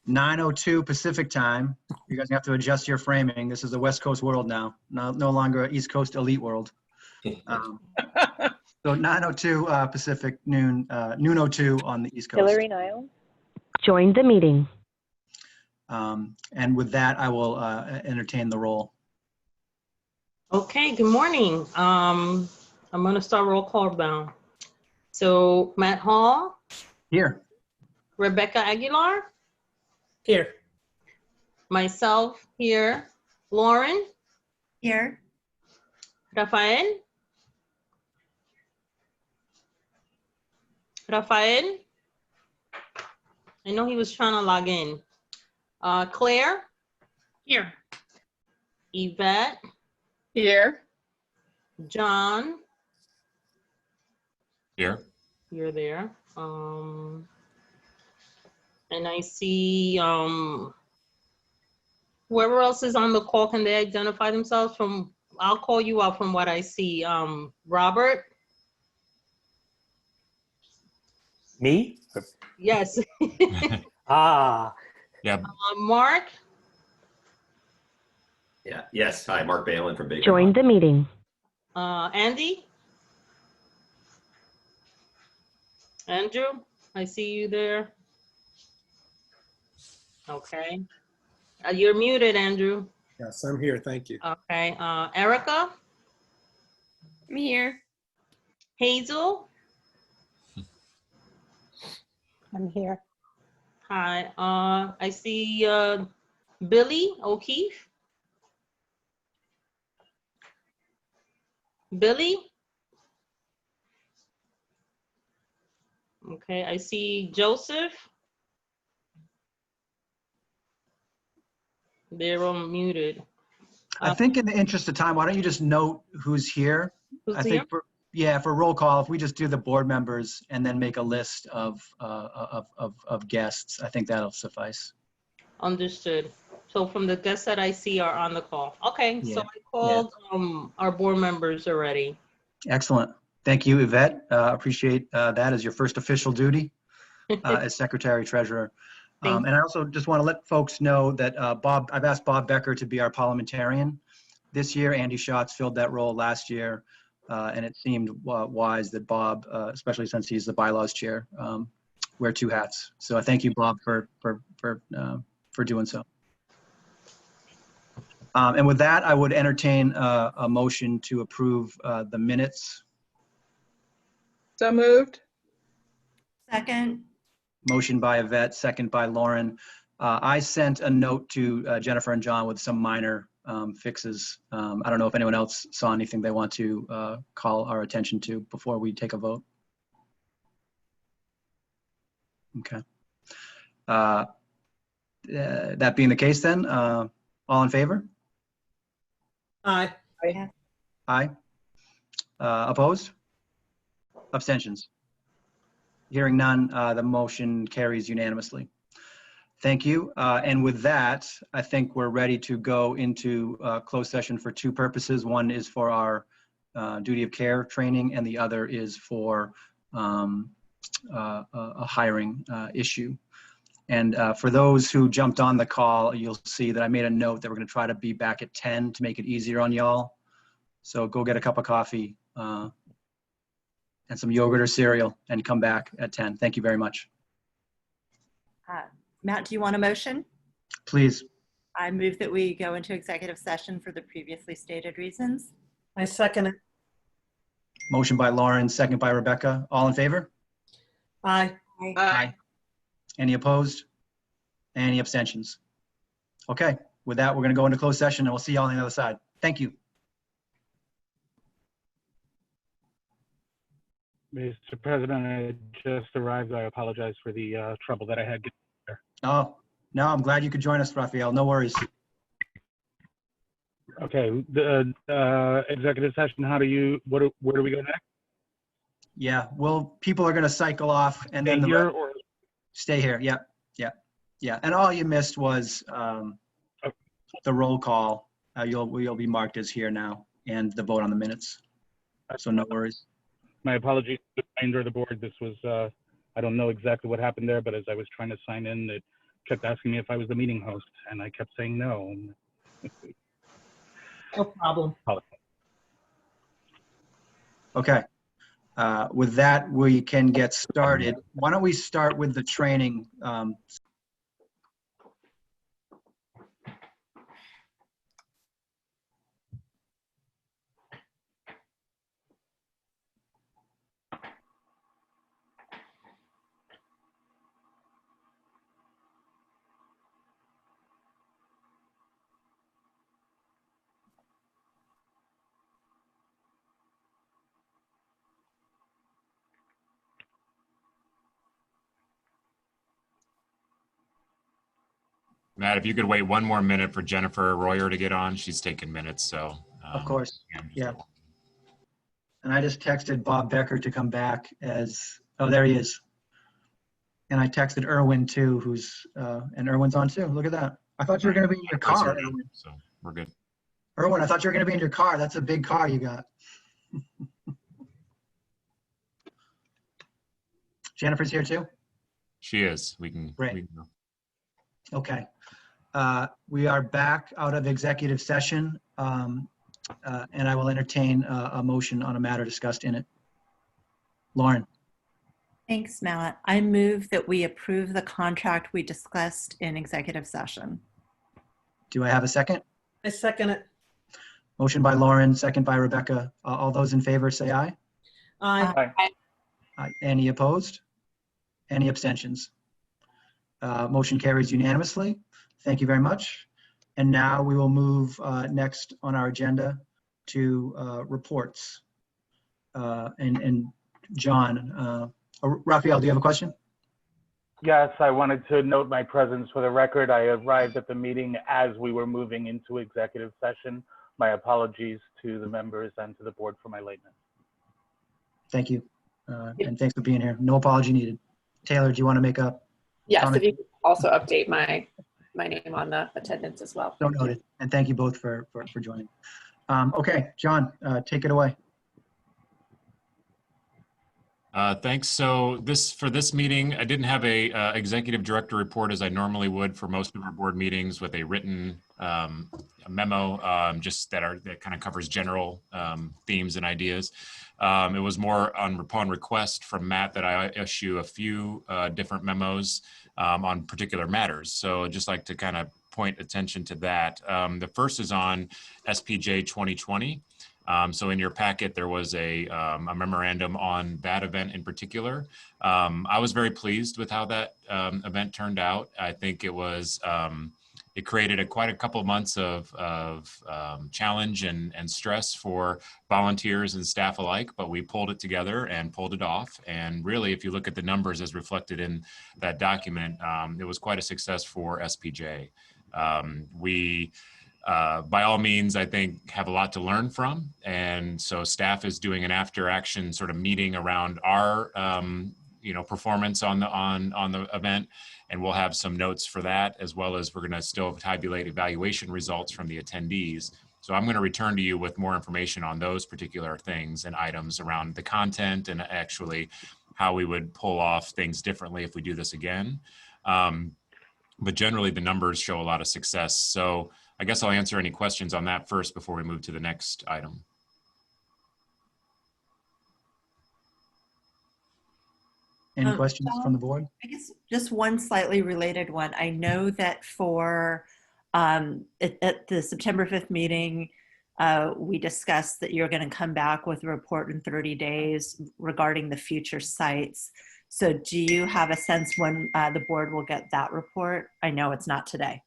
9:02 Pacific time. You guys have to adjust your framing. This is a West Coast world now, no longer an East Coast elite world. So 9:02 Pacific, noon 02 on the East Coast. Hillary Niles. Join the meeting. And with that, I will entertain the roll. Okay, good morning. I'm going to start roll call down. So Matt Hall, Here. Rebecca Aguilar, Here. myself here, Lauren, Here. Rafael, I know he was trying to log in. Claire, Here. Yvette, Here. John, Here. you're there. And I see whoever else is on the call, can they identify themselves? I'll call you out from what I see. Robert? Me? Yes. Ah, Yeah. Mark? Yeah. Yes. Hi, Mark Balin from Baker. Join the meeting. Andy? Andrew? I see you there. Okay. You're muted, Andrew. Yes, I'm here. Thank you. Okay. Erica? I'm here. Hazel? I'm here. Hi. I see Billy O'Keefe. Billy? Okay, I see Joseph. They're unmuted. I think in the interest of time, why don't you just note who's here? Who's I here? think for roll call, if we just do the board members and then make a list of guests, I think that'll suffice. Understood. So from the guests that I see are on the call. Okay, Yeah. so I called our board members already. Excellent. Thank you, Yvette. Appreciate that as your first official duty as Secretary Treasurer. And I also just want to let folks know that I've asked Bob Becker to be our parliamentarian this year. Andy Schatz filled that role last year, and it seemed wise that Bob, especially since he's the bylaws chair, wear two hats. So I thank you, Bob, for doing so. And with that, I would entertain a motion to approve the minutes. So moved. Second. Motion by Yvette, second by Lauren. I sent a note to Jennifer and John with some minor fixes. I don't know if anyone else saw anything they want to call our attention to before we take a vote. Okay. That being the case then, all in favor? Aye. Aye. Opposed? Abstentions? Hearing none, the motion carries unanimously. Thank you. And with that, I think we're ready to go into closed session for two purposes. One is for our duty of care training, and the other is for a hiring issue. And for those who jumped on the call, you'll see that I made a note that we're going to try to be back at 10 to make it easier on y'all. So go get a cup of coffee and some yogurt or cereal and come back at 10. Thank you very much. Matt, do you want a motion? Please. I move that we go into executive session for the previously stated reasons. I second it. Motion by Lauren, second by Rebecca. All in favor? Aye. Aye. Any opposed? Any abstentions? Okay, with that, we're going to go into closed session and we'll see you all on the other side. Thank you. Mr. President, I just arrived. I apologize for the trouble that I had getting there. Oh, no, I'm glad you could join us, Raphael. No worries. Okay, the executive session, where do we go next? Yeah, well, people are going to cycle off and then stay here. Yeah, yeah, yeah. And all you missed was the roll call. You'll be marked as here now, and the vote on the minutes. So no worries. My apologies to the remainder of the board. This was, I don't know exactly what happened there, but as I was trying to sign in, it kept asking me if I was the meeting host, and I kept saying no. No problem. Okay. With that, we can get started. Why don't we start with the training? Matt, if you could wait one more minute for Jennifer Royer to get on, she's taking minutes, so. Of course, yeah. And I just texted Bob Becker to come back oh, there he is. And I texted Erwin too, and Erwin's on too. Look at that. I thought you were going to be in your car, Erwin. So we're good. Erwin, I thought you were going to be in your car. That's a big car you got. Jennifer's here too? She is. We can Great. go. Okay. We are back out of executive session, and I will entertain a motion on a matter discussed in it. Lauren, Thanks, Matt. I move that we approve the contract we discussed in executive session. do I have a second? I second it. Motion by Lauren, second by Rebecca. All those in favor say aye. Aye. Aye. Any opposed? Any abstentions? Motion carries unanimously. Thank you very much. And now we will move next on our agenda to reports. And John, Raphael, do you have a question? Yes, I wanted to note my presence for the record. I arrived at the meeting as we were moving into executive session. My apologies to the members and to the board for my lateness. Thank you. And thanks for being here. No apology needed. Taylor, do you want to make a Yes, comment? if you could also update my name on the attendance as well. So noted. And thank you both for joining. Okay, John, take it away. Thanks. So for this meeting, I didn't have a executive director report as I normally would for most of our board meetings with a written a memo just that kind of covers general themes and ideas. It was more upon request from Matt that I issue a few different memos on particular matters. So I'd just like to kind of point attention to that. The first is on SPJ 2020. So in your packet, there was a memorandum on that event in particular. I was very pleased with how that event turned out. I think it was, it created quite a couple of months of challenge and stress for volunteers and staff alike, but we pulled it together and pulled it off. And really, if you look at the numbers as reflected in that document, it was quite a success for SPJ. We by all means, I think, have a lot to learn from. And so staff is doing an after action sort of meeting around our, performance on the event. And we'll have some notes for that, as well as we're going to still tabulate evaluation results from the attendees. So I'm going to return to you with more information on those particular things and items around the content and actually how we would pull off things differently if we do this again. But generally, the numbers show a lot of success. So I guess I'll answer any questions on that first before we move to the next item. Any questions from the board? I guess just one slightly related one. I know that for at the September 5th meeting, we discussed that you're going to come back with a report in 30 days regarding the future sites. So do you have a sense when the board will get that report? I know it's not today.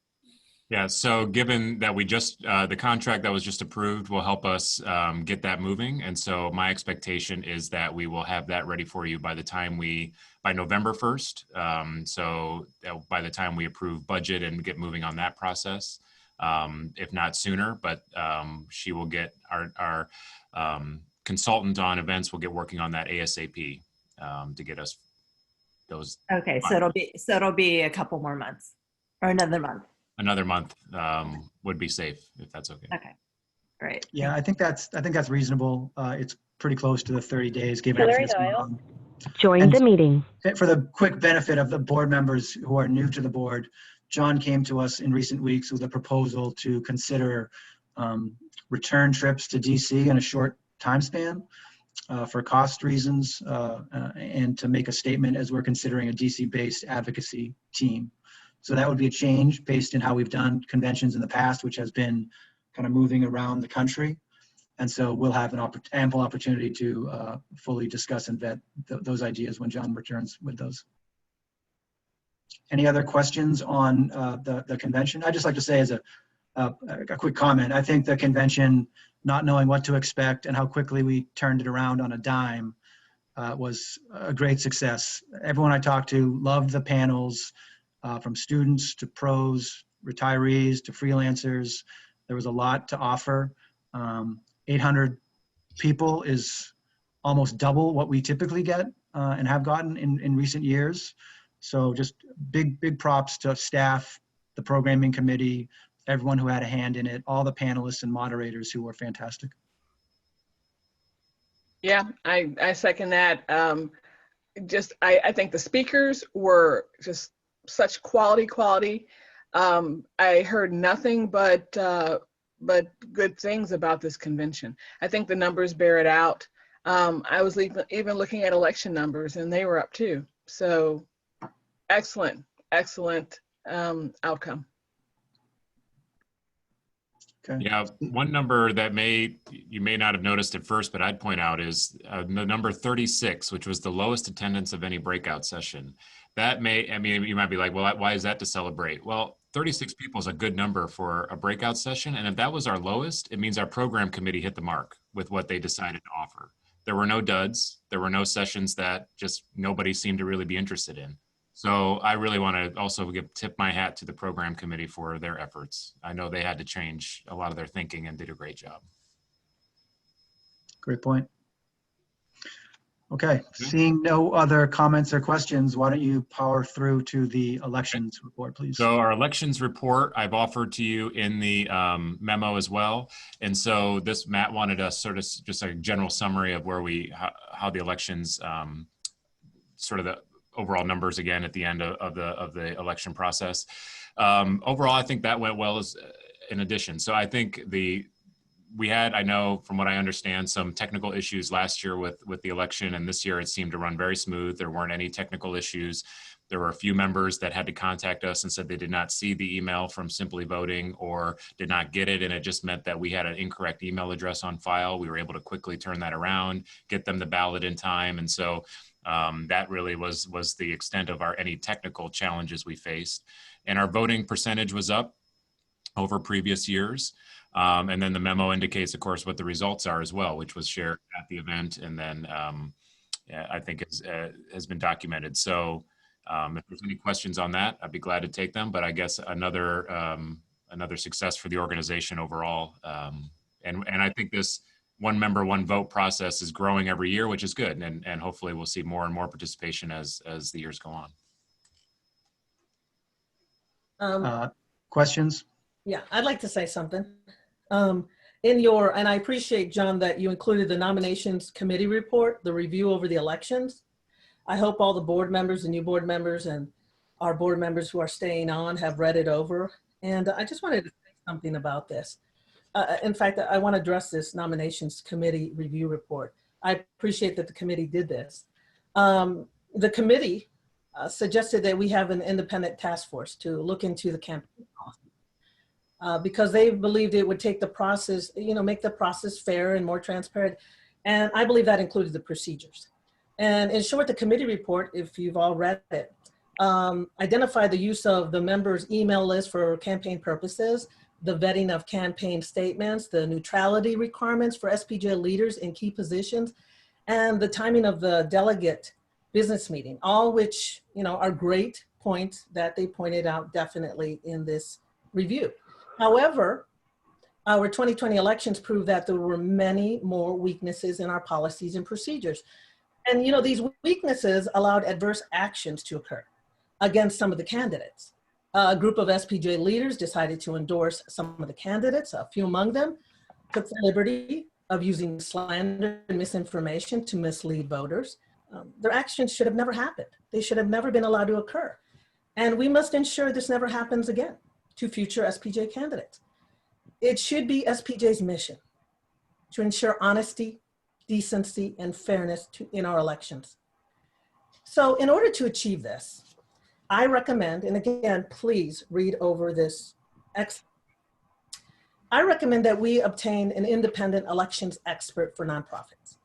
Yeah, so given that we just, the contract that was just approved will help us get that moving. And so my expectation is that we will have that ready for you by November 1st. So by the time we approve budget and get moving on that process, if not sooner, but she will get our consultant on events will get working on that ASAP to get us those. Okay, so it'll be a couple more months or another month. Another month would be safe, if that's okay. Okay, great. Yeah, I think that's reasonable. It's pretty close to the 30 days, given everything that's going on. Join And the meeting. for the quick benefit of the board members who are new to the board, John came to us in recent weeks with a proposal to consider return trips to DC in a short time span for cost reasons and to make a statement as we're considering a DC-based advocacy team. So that would be a change based in how we've done conventions in the past, which has been kind of moving around the country. And so we'll have an ample opportunity to fully discuss and vet those ideas when John returns with those. Any other questions on the convention? I'd just like to say as a quick comment, I think the convention, not knowing what to expect and how quickly we turned it around on a dime was a great success. Everyone I talked to loved the panels, from students to pros, retirees to freelancers. There was a lot to offer. 800 people is almost double what we typically get and have gotten in recent years. So just big props to staff, the programming committee, everyone who had a hand in it, all the panelists and moderators who were fantastic. Yeah, I second that. I think the speakers were just such quality. I heard nothing but good things about this convention. I think the numbers bear it out. I was even looking at election numbers and they were up too. So excellent outcome. Okay. Yeah, one number that you may not have noticed at first, but I'd point out is the number 36, which was the lowest attendance of any breakout session. That you might be like, well, why is that to celebrate? Well, 36 people is a good number for a breakout session. And if that was our lowest, it means our program committee hit the mark with what they decided to offer. There were no duds. There were no sessions that just nobody seemed to really be interested in. So I really want to also tip my hat to the program committee for their efforts. I know they had to change a lot of their thinking and did a great job. Great point. Okay, seeing no other comments or questions, why don't you power through to the elections report, please? So our elections report, I've offered to you in the memo as well. And so Matt wanted us sort of just a general summary of where how the elections, sort of the overall numbers again at the end of the election process. Overall, I think that went well as in addition. So I think we had, I know from what I understand, some technical issues last year with the election, and this year it seemed to run very smooth. There weren't any technical issues. There were a few members that had to contact us and said they did not see the email from Simply Voting or did not get it, and it just meant that we had an incorrect email address on file. We were able to quickly turn that around, get them the ballot in time, and so that really was the extent of any technical challenges we faced. And our voting percentage was up over previous years. And then the memo indicates, of course, what the results are as well, which was shared at the event. And then I think has been documented. So if there's any questions on that, I'd be glad to take them. But I guess another success for the organization overall. And I think this one member, one vote process is growing every year, which is good. And hopefully we'll see more and more participation as the years go on. Questions? Yeah, I'd like to say something. And I appreciate, John, that you included the nominations committee report, the review over the elections. I hope all the board members, the new board members, and our board members who are staying on have read it over. And I just wanted to say something about this. In fact, I want to address this nominations committee review report. I appreciate that the committee did this. The committee suggested that we have an independent task force to look into the campaign policy because they believed it would take the process, make the process fair and more transparent. And I believe that included the procedures. And in short, the committee report, if you've all read it, identified the use of the members' email list for campaign purposes, the vetting of campaign statements, the neutrality requirements for SPJ leaders in key positions, and the timing of the delegate business meeting, all which are great points that they pointed out definitely in this review. However, our 2020 elections proved that there were many more weaknesses in our policies and procedures. And these weaknesses allowed adverse actions to occur against some of the candidates. A group of SPJ leaders decided to endorse some of the candidates. A few among them took the liberty of using slander and misinformation to mislead voters. their actions should have never happened. They should have never been allowed to occur. And we must ensure this never happens again to future SPJ candidates. It should be SPJ's mission to ensure honesty, decency, and fairness in our elections. So in order to achieve this, I recommend, and again, please read over this. I recommend that we obtain an independent elections expert for nonprofits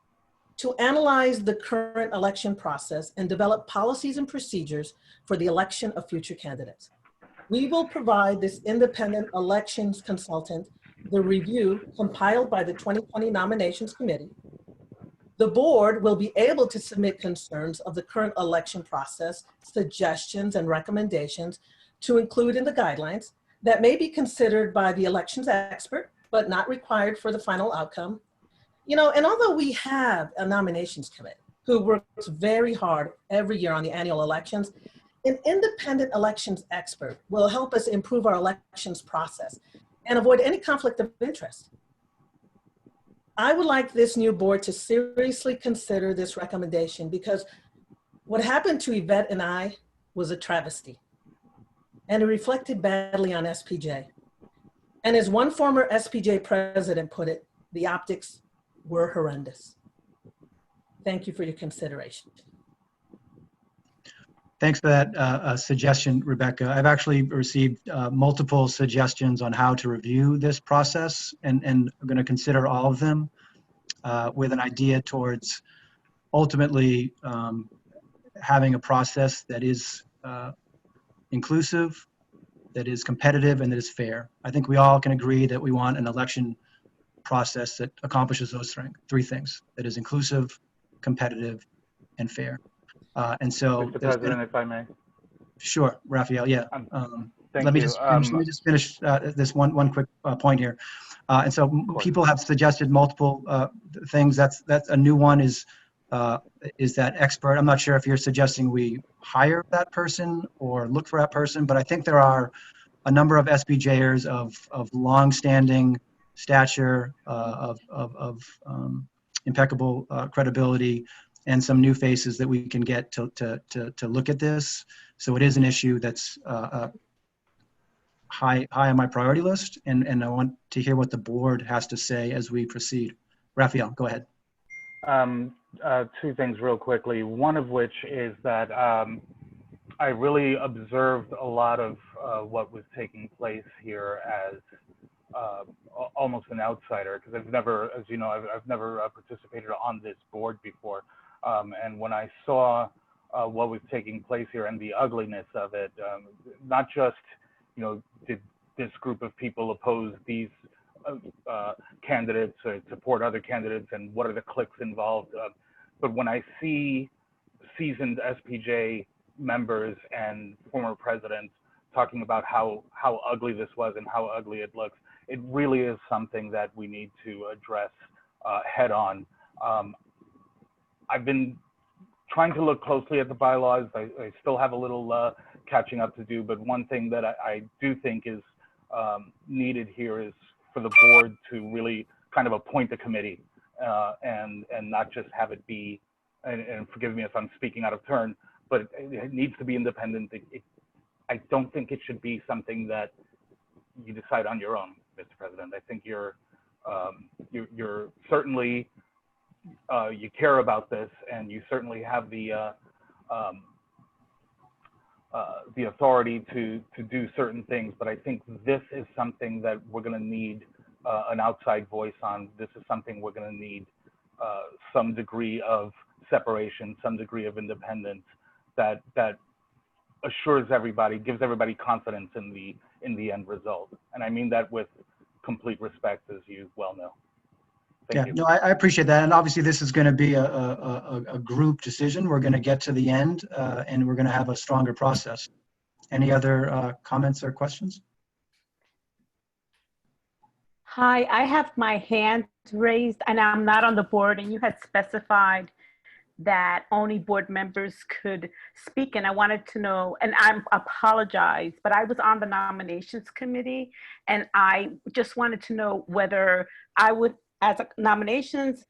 to analyze the current election process and develop policies and procedures for the election of future candidates. We will provide this independent elections consultant the review compiled by the 2020 Nominations Committee. The board will be able to submit concerns of the current election process, suggestions and recommendations to include in the guidelines that may be considered by the elections expert, but not required for the final outcome. You know, and although we have a nominations committee who works very hard every year on the annual elections, an independent elections expert will help us improve our elections process and avoid any conflict of interest. I would like this new board to seriously consider this recommendation because what happened to Yvette and I was a travesty, and it reflected badly on SPJ. And as one former SPJ president put it, the optics were horrendous. Thank you for your consideration. Thanks for that suggestion, Rebecca. I've actually received multiple suggestions on how to review this process, and I'm going to consider all of them with an idea towards ultimately having a process that is inclusive, that is competitive, and that is fair. I think we all can agree that we want an election process that accomplishes those three things, that is inclusive, competitive, and fair. And so, Mr. President, if I may. Sure, Raphael. Yeah. Thank let me you. just finish this one quick point here. And so, people have suggested multiple things. That's a new one. Is that expert? I'm not sure if you're suggesting we hire that person or look for that person, but I think there are a number of SPJers of long-standing stature, of impeccable credibility, and some new faces that we can get to look at this. So it is an issue that's high on my priority list, and I want to hear what the board has to say as we proceed. Raphael, go ahead. Two things real quickly. One of which is that I really observed a lot of what was taking place here as almost an outsider, because I've never, as you know, I've never participated on this board before. And when I saw what was taking place here and the ugliness of it, not just, you know, did this group of people oppose these candidates or support other candidates, and what are the cliques involved, but when I see seasoned SPJ members and former presidents talking about how ugly this was and how ugly it looks, it really is something that we need to address head on. I've been trying to look closely at the bylaws. I still have a little catching up to do, but one thing that I do think is needed here is for the board to really kind of appoint a committee and not just have it be, and forgive me if I'm speaking out of turn, but it needs to be independent. I don't think it should be something that you decide on your own, Mr. President. I think you're certainly, you care about this, and you certainly have the authority to do certain things, but I think this is something that we're going to need an outside voice on. This is something we're going to need some degree of separation, some degree of independence that assures everybody, gives everybody confidence in the end result. And I mean that with complete respect, as you well know. Thank you. No, I appreciate that. And obviously this is going to be a group decision. We're going to get to the end and we're going to have a stronger process. Any other comments or questions? Hi, I have my hand raised and I'm not on the board, and you had specified that only board members could speak, and I wanted to know, and I apologize, but I was on the nominations committee and I just wanted to know whether I would, as a nominations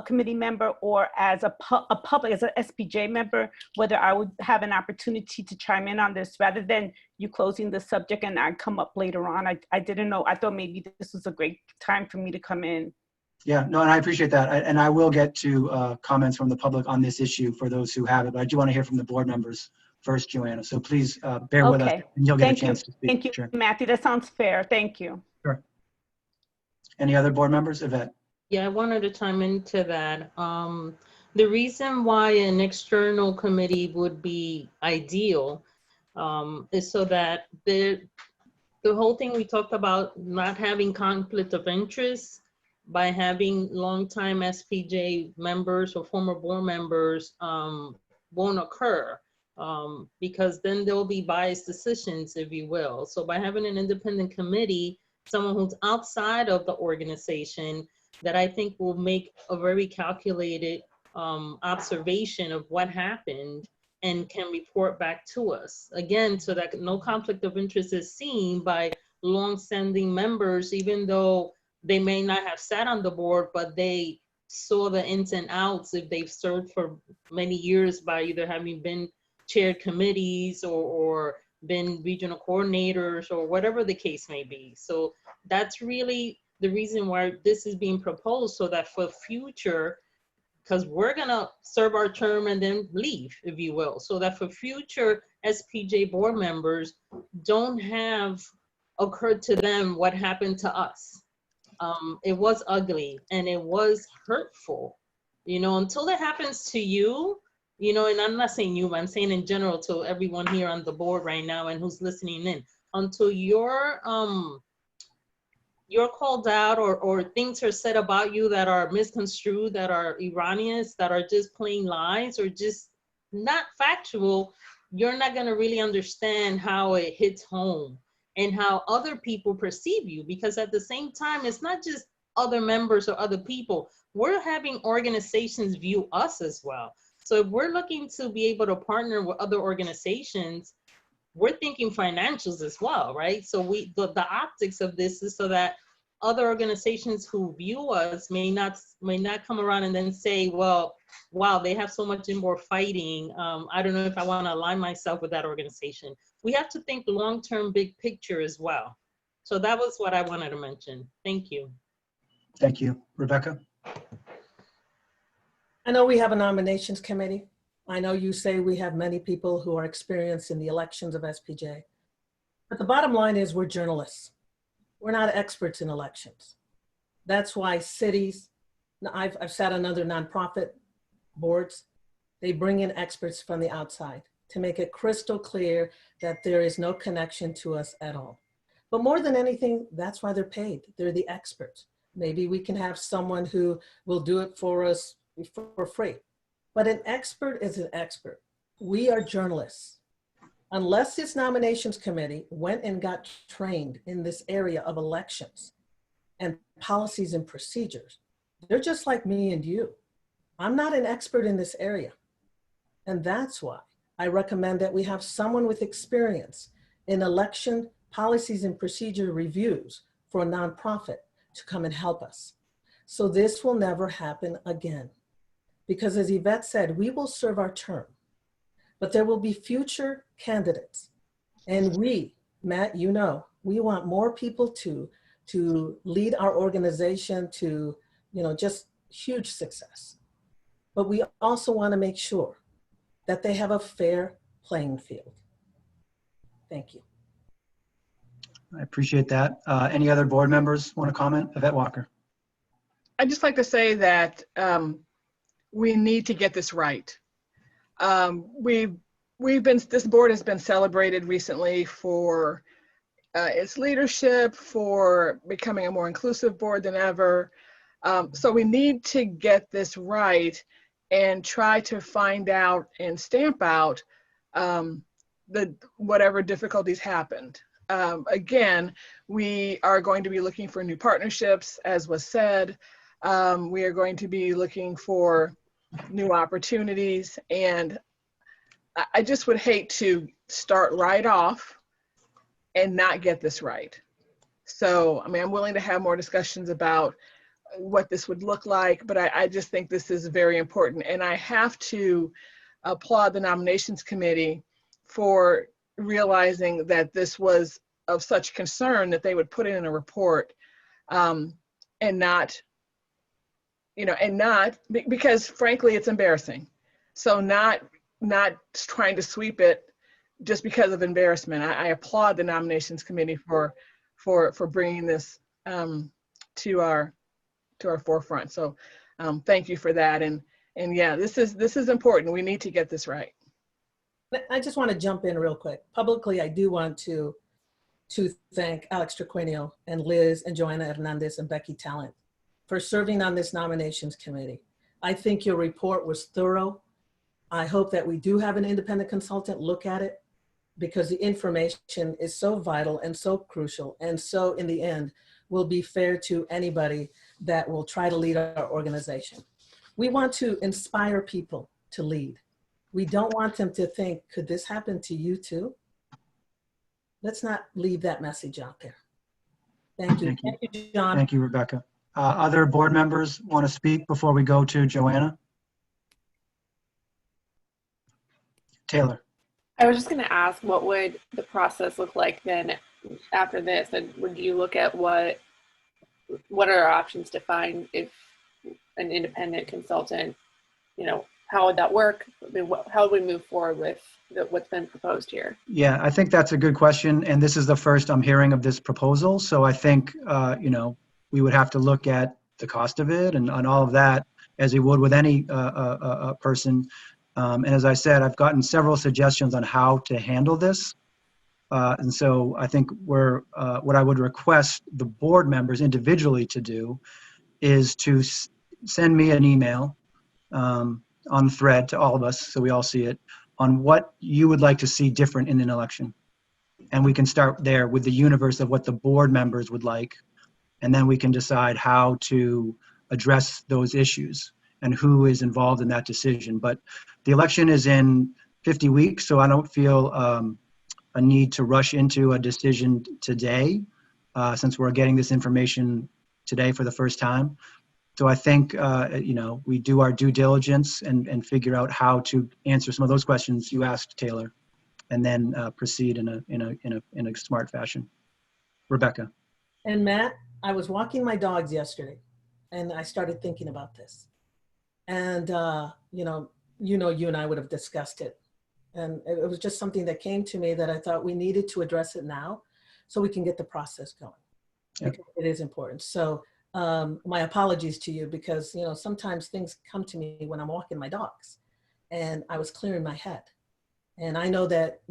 committee member or as a public, as an SPJ member, whether I would have an opportunity to chime in on this rather than you closing the subject and I come up later on. I didn't know. I thought maybe this was a great time for me to come in. Yeah, no, and I appreciate that. And I will get to comments from the public on this issue for those who have it, but I do want to hear from the board members first, Joanna. So please bear with us, and you'll get a chance to speak. Thank you, Sure. Matthew. That sounds fair. Thank you. Sure. Any other board members? Yvette? Yeah, I wanted to chime into that. The reason why an external committee would be ideal is so that the whole thing we talked about not having conflict of interest by having longtime SPJ members or former board members won't occur because then there will be biased decisions, if you will. So by having an independent committee, someone who's outside of the organization, that I think will make a very calculated observation of what happened and can report back to us. Again, so that no conflict of interest is seen by long-standing members, even though they may not have sat on the board, but they saw the ins and outs if they've served for many years by either having been chaired committees or been regional coordinators or whatever the case may be. So that's really the reason why this is being proposed, so that for future, because we're gonna serve our term and then leave, if you will, so that for future SPJ board members don't have occurred to them what happened to us. It was ugly and it was hurtful, you know, until it happens to you, you know, and I'm not saying you, but I'm saying in general to everyone here on the board right now and who's listening in, until you're called out or things are said about you that are misconstrued, that are erroneous, that are just plain lies or just not factual, you're not going to really understand how it hits home and how other people perceive you. Because at the same time, it's not just other members or other people. We're having organizations view us as well. So if we're looking to be able to partner with other organizations, we're thinking financials as well, right? So the optics of this is so that other organizations who view us may not come around and then say, well, wow, they have so much inboard fighting. I don't know if I want to align myself with that organization. We have to think long-term, big picture as well. So that was what I wanted to mention. Thank you. Thank you. Rebecca? I know we have a nominations committee. I know you say we have many people who are experienced in the elections of SPJ. But the bottom line is we're journalists. We're not experts in elections. That's why cities, I've sat on other nonprofit boards, they bring in experts from the outside to make it crystal clear that there is no connection to us at all. But more than anything, that's why they're paid. They're the experts. Maybe we can have someone who will do it for us for free. But an expert is an expert. We are journalists. Unless this nominations committee went and got trained in this area of elections and policies and procedures, they're just like me and you. I'm not an expert in this area. And that's why I recommend that we have someone with experience in election policies and procedure reviews for a nonprofit to come and help us. So this will never happen again. Because as Yvette said, we will serve our term, but there will be future candidates. And we, Matt, you know, we want more people to lead our organization to, you know, just huge success. But we also want to make sure that they have a fair playing field. Thank you. I appreciate that. Any other board members want to comment? Yvette Walker. I'd just like to say that we need to get this right. This board has been celebrated recently for its leadership, for becoming a more inclusive board than ever. So we need to get this right and try to find out and stamp out whatever difficulties happened. Again, we are going to be looking for new partnerships, as was said. We are going to be looking for new opportunities, and I just would hate to start right off and not get this right. So, I mean, I'm willing to have more discussions about what this would look like, but I just think this is very important. And I have to applaud the nominations committee for realizing that this was of such concern that they would put it in a report, and not, because frankly, it's embarrassing. So not trying to sweep it just because of embarrassment. I applaud the nominations committee for bringing this to our forefront. So thank you for that. And yeah, this is important. We need to get this right. I just want to jump in real quick. Publicly, I do want to thank Alex Triquinio and Liz and Joanna Hernandez and Becky Talent for serving on this nominations committee. I think your report was thorough. I hope that we do have an independent consultant look at it, because the information is so vital and so crucial, and so in the end will be fair to anybody that will try to lead our organization. We want to inspire people to lead. We don't want them to think, could this happen to you too? Let's not leave that message out there. Thank you. Thank you, John. Thank you, Rebecca. Other board members want to speak before we go to Joanna? Taylor. I was just going to ask, what would the process look like then after this? And would you look at what are our options to find if an independent consultant, how would that work? I mean, how would we move forward with what's been proposed here? Yeah, I think that's a good question. And this is the first I'm hearing of this proposal. So I think, we would have to look at the cost of it and all of that, as we would with any person. And as I said, I've gotten several suggestions on how to handle this. And so I think what I would request the board members individually to do is to send me an email on the thread to all of us, so we all see it, on what you would like to see different in an election. And we can start there with the universe of what the board members would like. And then we can decide how to address those issues and who is involved in that decision. But the election is in 50 weeks, so I don't feel a need to rush into a decision today, since we're getting this information today for the first time. So I think, we do our due diligence and figure out how to answer some of those questions you asked, Taylor, and then proceed in a smart fashion. Rebecca. And Matt, I was walking my dogs yesterday, and I started thinking about this. And, you and I would have discussed it. And it was just something that came to me that I thought we needed to address it now so we can get the process going. Yep. Because it is important. So my apologies to you, because, sometimes things come to me when I'm walking my dogs, and I was clearing my head. And I know that,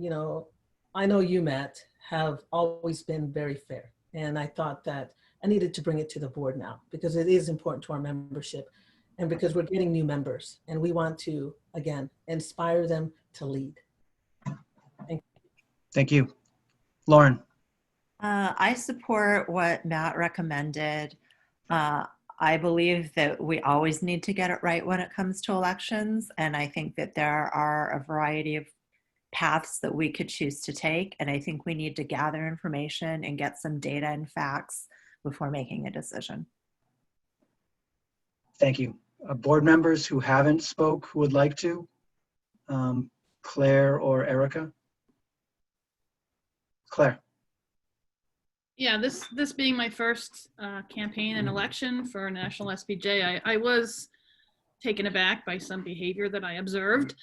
I know you, Matt, have always been very fair. And I thought that I needed to bring it to the board now, because it is important to our membership, and because we're getting new members and we want to, again, inspire them to lead. Thank you. Thank you. Lauren. I support what Matt recommended. I believe that we always need to get it right when it comes to elections. And I think that there are a variety of paths that we could choose to take. And I think we need to gather information and get some data and facts before making a decision. Thank you. Board members who haven't spoke who would like to? Claire or Erica? Claire. Yeah, this being my first campaign and election for National SPJ, I was taken aback by some behavior that I observed.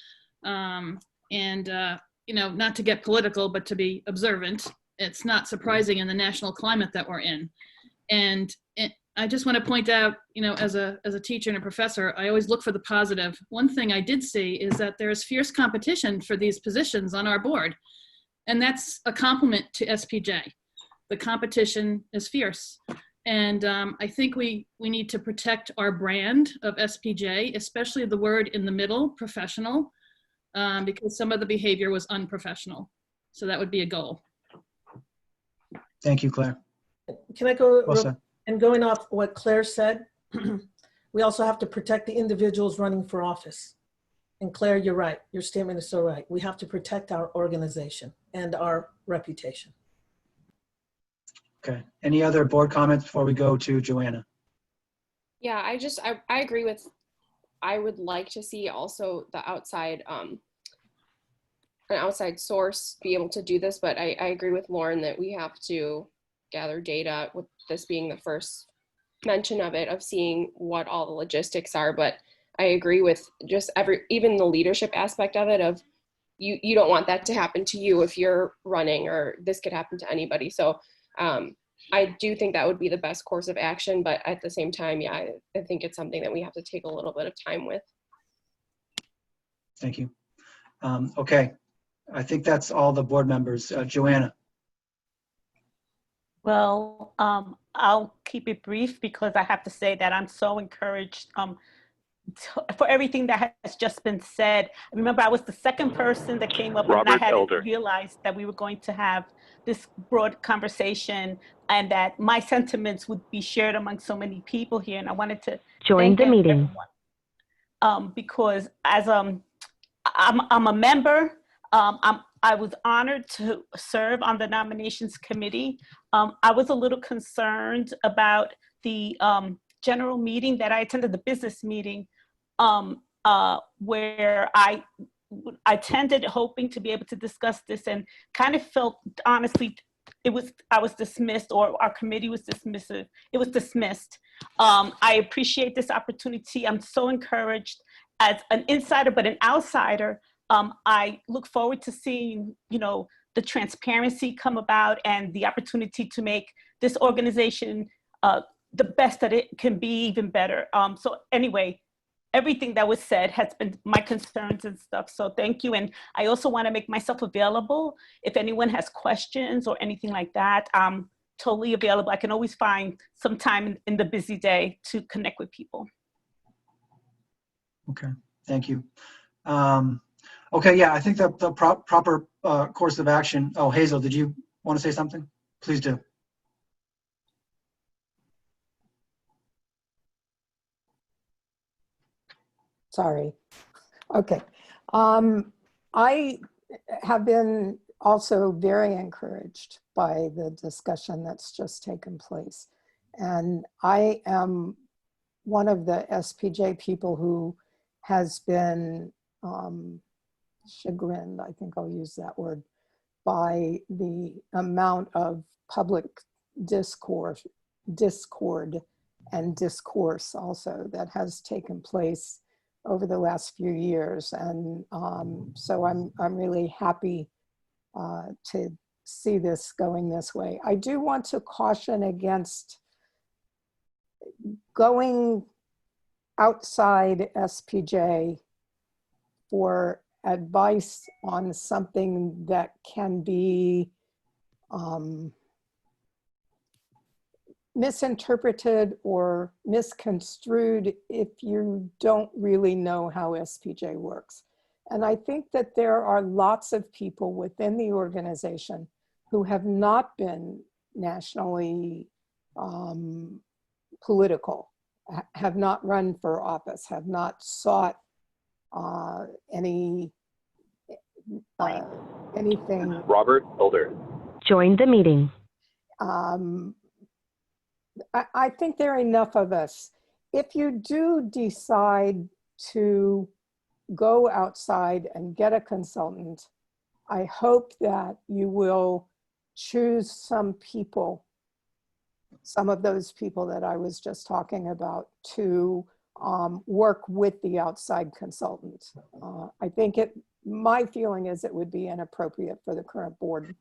Not to get political, but to be observant. It's not surprising in the national climate that we're in. And I just want to point out, as a teacher and a professor, I always look for the positive. One thing I did see is that there's fierce competition for these positions on our board. And that's a compliment to SPJ. The competition is fierce. And I think we need to protect our brand of SPJ, especially the word in the middle, professional, because some of the behavior was unprofessional. So that would be a goal. Thank you, Claire. Can I go, Well, and going off what Claire said, we also have to protect the individuals running for office. And Claire, you're right. Your statement is so right. We have to protect our organization and our reputation. Okay. Any other board comments before we go to Joanna? Yeah, I agree with, I would like to see also the outside, an outside source be able to do this, but I agree with Lauren that we have to gather data, with this being the first mention of it, of seeing what all the logistics are. But I agree with just even the leadership aspect of it, of you don't want that to happen to you if you're running, or this could happen to anybody. So I do think that would be the best course of action, but at the same time, yeah, I think it's something that we have to take a little bit of time with. Thank you. Okay, I think that's all the board members. Joanna. Well, I'll keep it brief because I have to say that I'm so encouraged for everything that has just been said. Remember, I was the second person that came up and I hadn't realized that we were going to have this broad conversation and that my sentiments would be shared among so many people here. And I wanted to Join the meeting. Because as I'm a member, I was honored to serve on the nominations committee. I was a little concerned about the general meeting that I attended, the business meeting, where I attended hoping to be able to discuss this, and kind of felt, honestly, I was dismissed, or our committee was dismissive. It was dismissed. I appreciate this opportunity. I'm so encouraged as an insider, but an outsider. I look forward to seeing, the transparency come about and the opportunity to make this organization the best that it can be, even better. So anyway, everything that was said has been my concerns and stuff. So thank you. And I also want to make myself available. If anyone has questions or anything like that, I'm totally available. I can always find some time in the busy day to connect with people. Okay, thank you. Okay, yeah, I think that the proper course of action. Oh, Hazel, did you want to say something? Please do. Sorry. Okay. I have been also very encouraged by the discussion that's just taken place. And I am one of the SPJ people who has been chagrined, I think I'll use that word, by the amount of public discord and discourse also that has taken place over the last few years. And so I'm really happy to see this going this way. I do want to caution against going outside SPJ for advice on something that can be misinterpreted or misconstrued if you don't really know how SPJ works. And I think that there are lots of people within the organization who have not been nationally political, have not run for office, have not sought anything. Robert Elder. Join the meeting. I think there are enough of us. If you do decide to go outside and get a consultant, I hope that you will choose some people, some of those people that I was just talking about, to work with the outside consultant. I think my feeling is it would be inappropriate for the current board,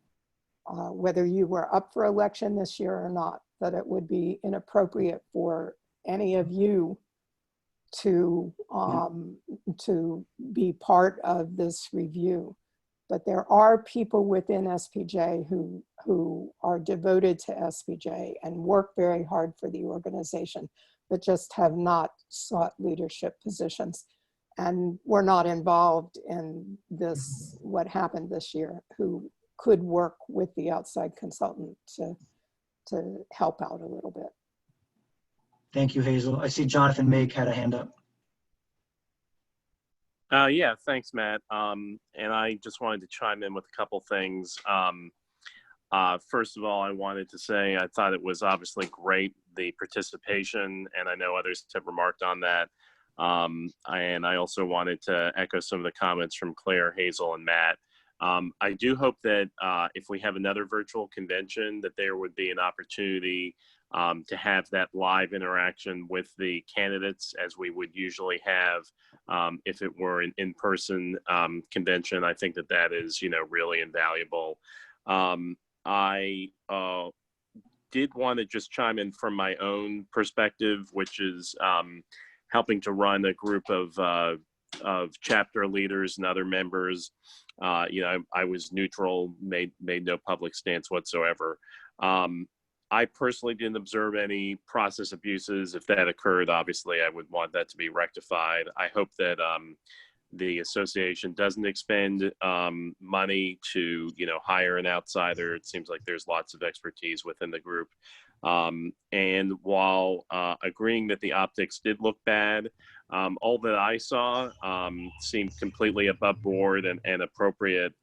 whether you were up for election this year or not, that it would be inappropriate for any of you to be part of this review. But there are people within SPJ who are devoted to SPJ and work very hard for the organization, but just have not sought leadership positions and were not involved in this, what happened this year, who could work with the outside consultant to help out a little bit. Thank you, Hazel. I see Jonathan Make had a hand up. Yeah, thanks, Matt. And I just wanted to chime in with a couple things. First of all, I wanted to say I thought it was obviously great, the participation, and I know others have remarked on that. And I also wanted to echo some of the comments from Claire, Hazel, and Matt. I do hope that if we have another virtual convention, that there would be an opportunity to have that live interaction with the candidates as we would usually have if it were an in-person convention. I think that that is, really invaluable. I did want to just chime in from my own perspective, which is helping to run a group of chapter leaders and other members. I was neutral, made no public stance whatsoever. I personally didn't observe any process abuses. If that occurred, obviously I would want that to be rectified. I hope that the association doesn't expend money to, hire an outsider. It seems like there's lots of expertise within the group. And while agreeing that the optics did look bad, all that I saw seemed completely above board and appropriate.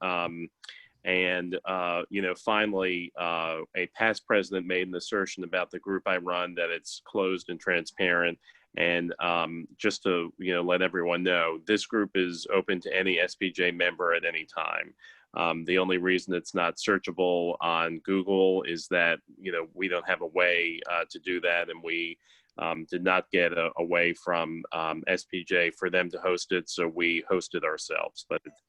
Finally, a past president made an assertion about the group I run that it's closed and transparent. And just to let everyone know, this group is open to any SPJ member at any time. The only reason it's not searchable on Google is that we don't have a way to do that, and we did not get a way from SPJ for them to host it, so we hosted ourselves. But it's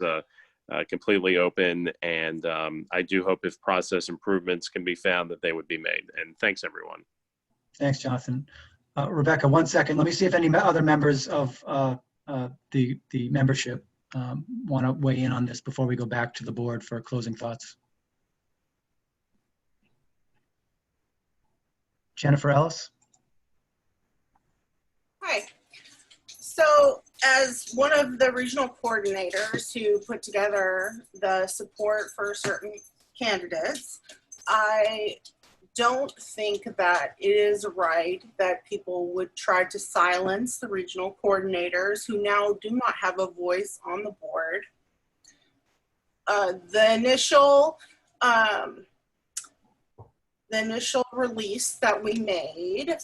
completely open, and I do hope if process improvements can be found that they would be made. And thanks, everyone. Thanks, Jonathan. Rebecca, 1 second. Let me see if any other members of the membership want to weigh in on this before we go back to the board for closing thoughts. Jennifer Ellis. Hi. So as one of the regional coordinators who put together the support for certain candidates, I don't think that it is right that people would try to silence the regional coordinators who now do not have a voice on the board. The initial release that we made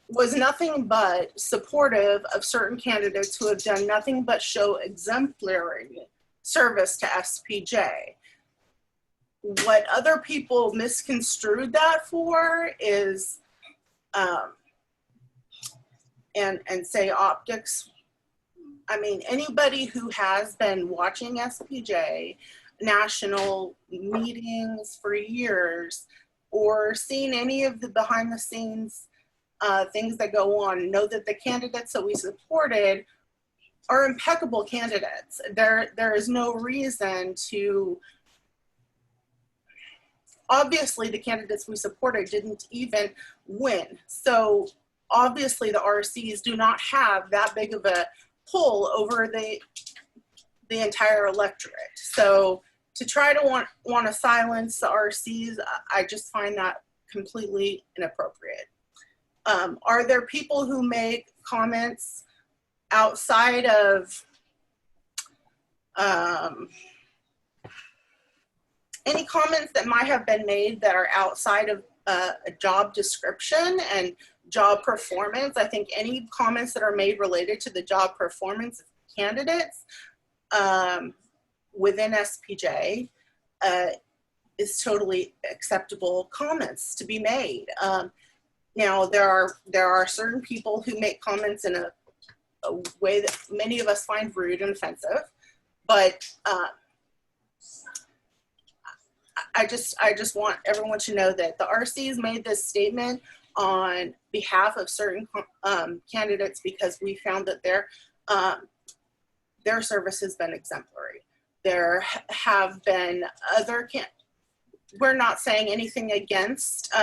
was nothing but supportive of certain candidates who have done nothing but show exemplary service to SPJ. What other people misconstrued that for is, and say optics. I mean, anybody who has been watching SPJ national meetings for years or seen any of the behind the scenes things that go on know that the candidates that we supported are impeccable candidates. There is no reason to. Obviously, the candidates we supported didn't even win. So obviously the RCs do not have that big of a pull over the entire electorate. So to try to want to silence the RCs, I just find that completely inappropriate. Are there people who make comments outside of any comments that might have been made that are outside of a job description and job performance? I think any comments that are made related to the job performance of candidates within SPJ is totally acceptable comments to be made. Now, there are certain people who make comments in a way that many of us find rude and offensive, but I just want everyone to know that the RCs made this statement on behalf of certain candidates because we found that their service has been exemplary. There have been other we're not saying anything against.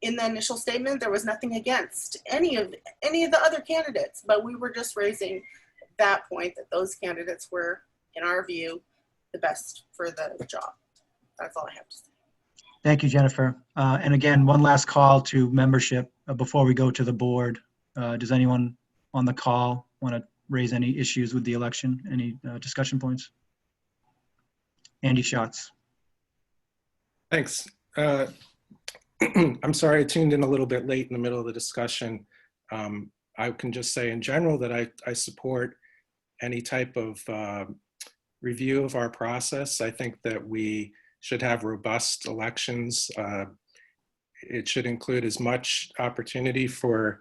In the initial statement, there was nothing against any of the other candidates, but we were just raising that point that those candidates were, in our view, the best for the job. That's all I have to say. Thank you, Jennifer. And again, one last call to membership before we go to the board. Does anyone on the call want to raise any issues with the election? Any discussion points? Andy Schatz. Thanks. I'm sorry I tuned in a little bit late in the middle of the discussion. I can just say in general that I support any type of review of our process. I think that we should have robust elections. It should include as much opportunity for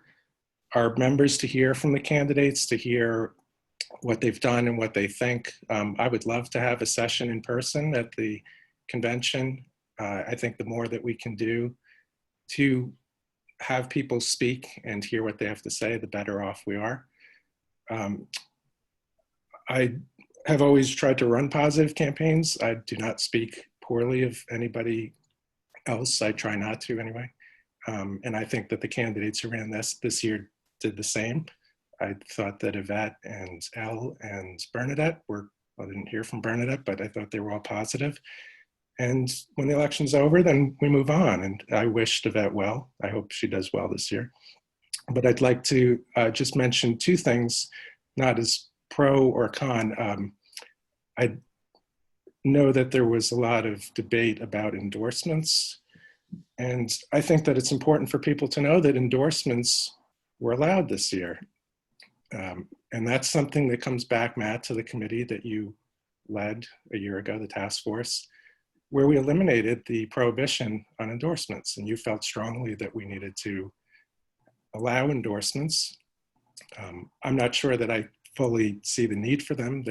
our members to hear from the candidates, to hear what they've done and what they think. I would love to have a session in person at the convention. I think the more that we can do to have people speak and hear what they have to say, the better off we are. I have always tried to run positive campaigns. I do not speak poorly of anybody else. I try not to anyway. And I think that the candidates who ran this year did the same. I thought that Yvette and Elle and Bernadette I didn't hear from Bernadette, but I thought they were all positive. And when the election's over, then we move on. And I wish Yvette well. I hope she does well this year. But I'd like to just mention two things, not as pro or con. I know that there was a lot of debate about endorsements. And I think that it's important for people to know that endorsements were allowed this year. And that's something that comes back, Matt, to the committee that you led a year ago, the task force, where we eliminated the prohibition on endorsements. And you felt strongly that we needed to allow endorsements. I'm not sure that I fully see the need for them.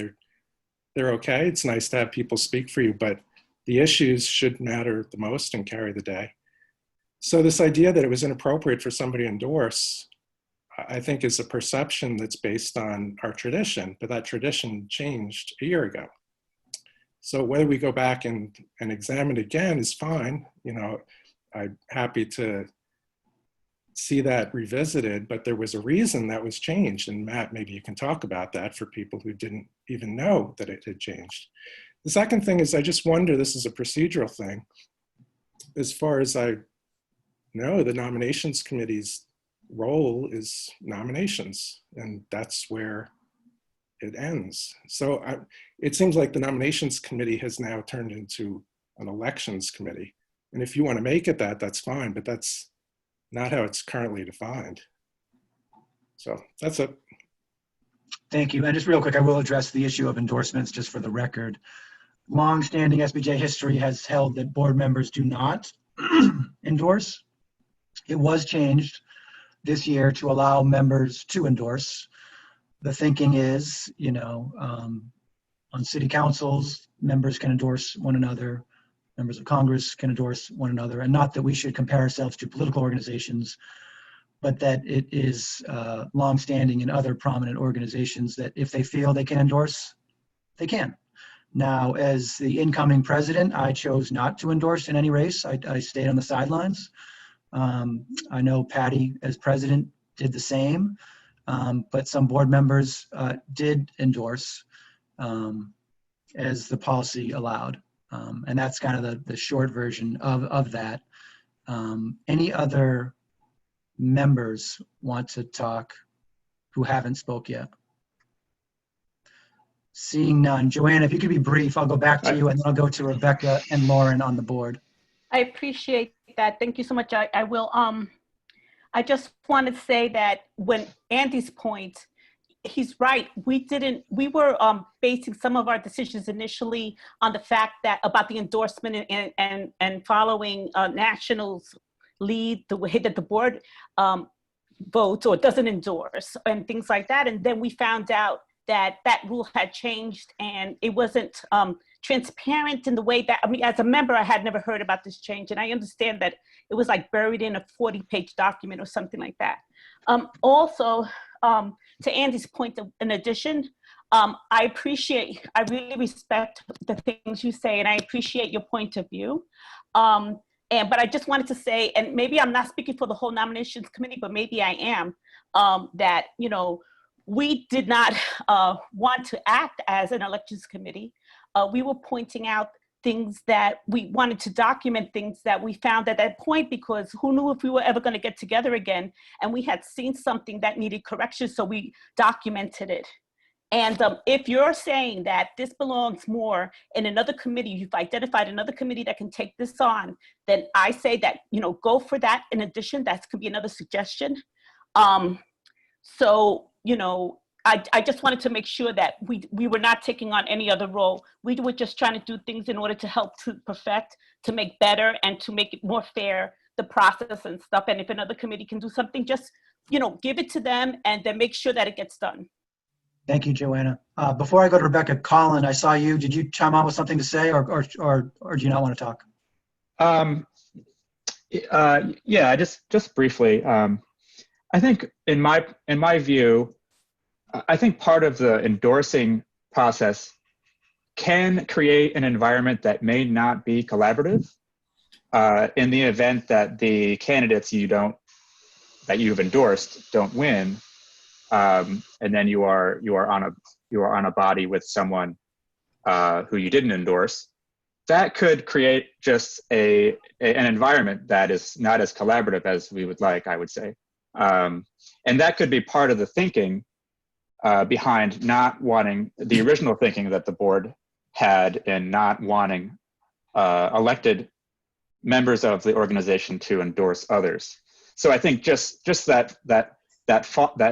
They're okay. It's nice to have people speak for you, but the issues should matter the most and carry the day. So this idea that it was inappropriate for somebody to endorse, I think is a perception that's based on our tradition, but that tradition changed a year ago. So whether we go back and examine it again is fine. You know, I'm happy to see that revisited, but there was a reason that was changed. And Matt, maybe you can talk about that for people who didn't even know that it had changed. The second thing is I just wonder, this is a procedural thing. As far as I know, the nominations committee's role is nominations, and that's where it ends. So it seems like the nominations committee has now turned into an elections committee. And if you want to make it that, that's fine, but that's not how it's currently defined. So that's it. Thank you. And just real quick, I will address the issue of endorsements just for the record. Long-standing SPJ history has held that board members do not endorse. It was changed this year to allow members to endorse. The thinking is, you know, on city councils, members can endorse one another, members of Congress can endorse one another, and not that we should compare ourselves to political organizations, but that it is longstanding in other prominent organizations that if they feel they can endorse, they can. Now, as the incoming president, I chose not to endorse in any race. I stayed on the sidelines. I know Patty, as president, did the same. But some board members did endorse as the policy allowed. And that's kind of the short version of that. Any other members want to talk who haven't spoke yet? Seeing none. Joanne, if you could be brief, I'll go back to you and then I'll go to Rebecca and Lauren on the board. I appreciate that. Thank you so much. I will. I just want to say that when Andy's point, he's right. We were basing some of our decisions initially on the fact that about the endorsement and following Nationals lead, the way that the board votes or doesn't endorse and things like that. And then we found out that that rule had changed and it wasn't transparent in the way that, I mean, as a member, I had never heard about this change. And I understand that it was like buried in a 40-page document or something like that. Also, to Andy's point, in addition, I really respect the things you say and I appreciate your point of view. But I just wanted to say, and maybe I'm not speaking for the whole nominations committee, but maybe I am, that, you know, we did not want to act as an elections committee. We were pointing out things that we wanted to document, things that we found at that point, because who knew if we were ever going to get together again. And we had seen something that needed correction, so we documented it. And if you're saying that this belongs more in another committee, you've identified another committee that can take this on, then I say that, go for that. In addition, that could be another suggestion. So, I just wanted to make sure that we were not taking on any other role. We were just trying to do things in order to help to perfect, to make better, and to make it more fair, the process and stuff. And if another committee can do something, just, give it to them and then make sure that it gets done. Thank you, Joanna. Before I go to Rebecca, Colin, I saw you. Did you chime on with something to say, or do you not want to talk? Yeah, just briefly. I think in my view, I think part of the endorsing process can create an environment that may not be collaborative in the event that the candidates that you've endorsed don't win. And then you are on a body with someone who you didn't endorse. That could create just an environment that is not as collaborative as we would like, I would say. And that could be part of the thinking behind not wanting, the original thinking that the board had in not wanting elected members of the organization to endorse others. So I think just that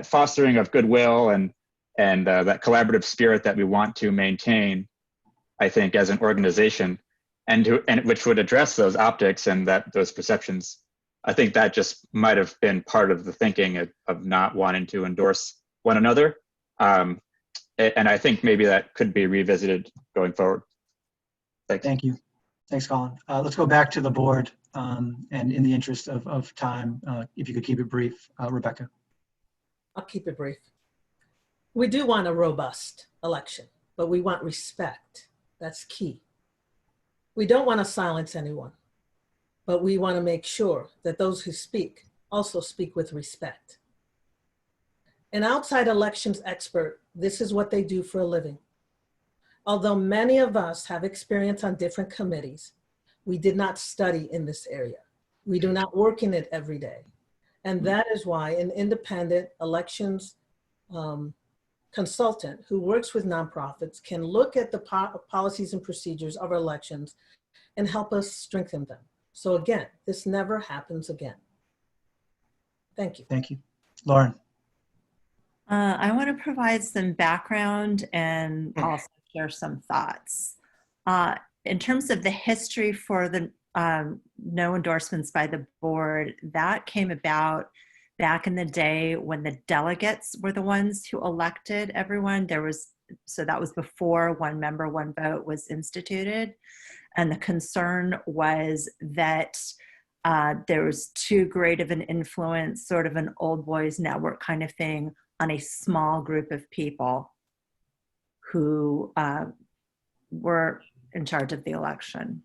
fostering of goodwill and that collaborative spirit that we want to maintain, I think, as an organization, and which would address those optics and those perceptions. I think that just might have been part of the thinking of not wanting to endorse one another. And I think maybe that could be revisited going forward. Thanks. Thank you. Thanks, Colin. Let's go back to the board. And in the interest of time, if you could keep it brief, Rebecca. I'll keep it brief. We do want a robust election, but we want respect. That's key. We don't want to silence anyone, but we want to make sure that those who speak also speak with respect. An outside elections expert, this is what they do for a living. Although many of us have experience on different committees, we did not study in this area. We do not work in it every day. And that is why an independent elections consultant who works with nonprofits can look at the policies and procedures of our elections and help us strengthen them. So again, this never happens again. Thank you. Thank you. Lauren. I want to provide some background and also share some thoughts. In terms of the history for the no endorsements by the board, that came about back in the day when the delegates were the ones who elected everyone. So that was before one member, one vote was instituted. And the concern was that there was too great of an influence, sort of an old boys network kind of thing, on a small group of people who were in charge of the election.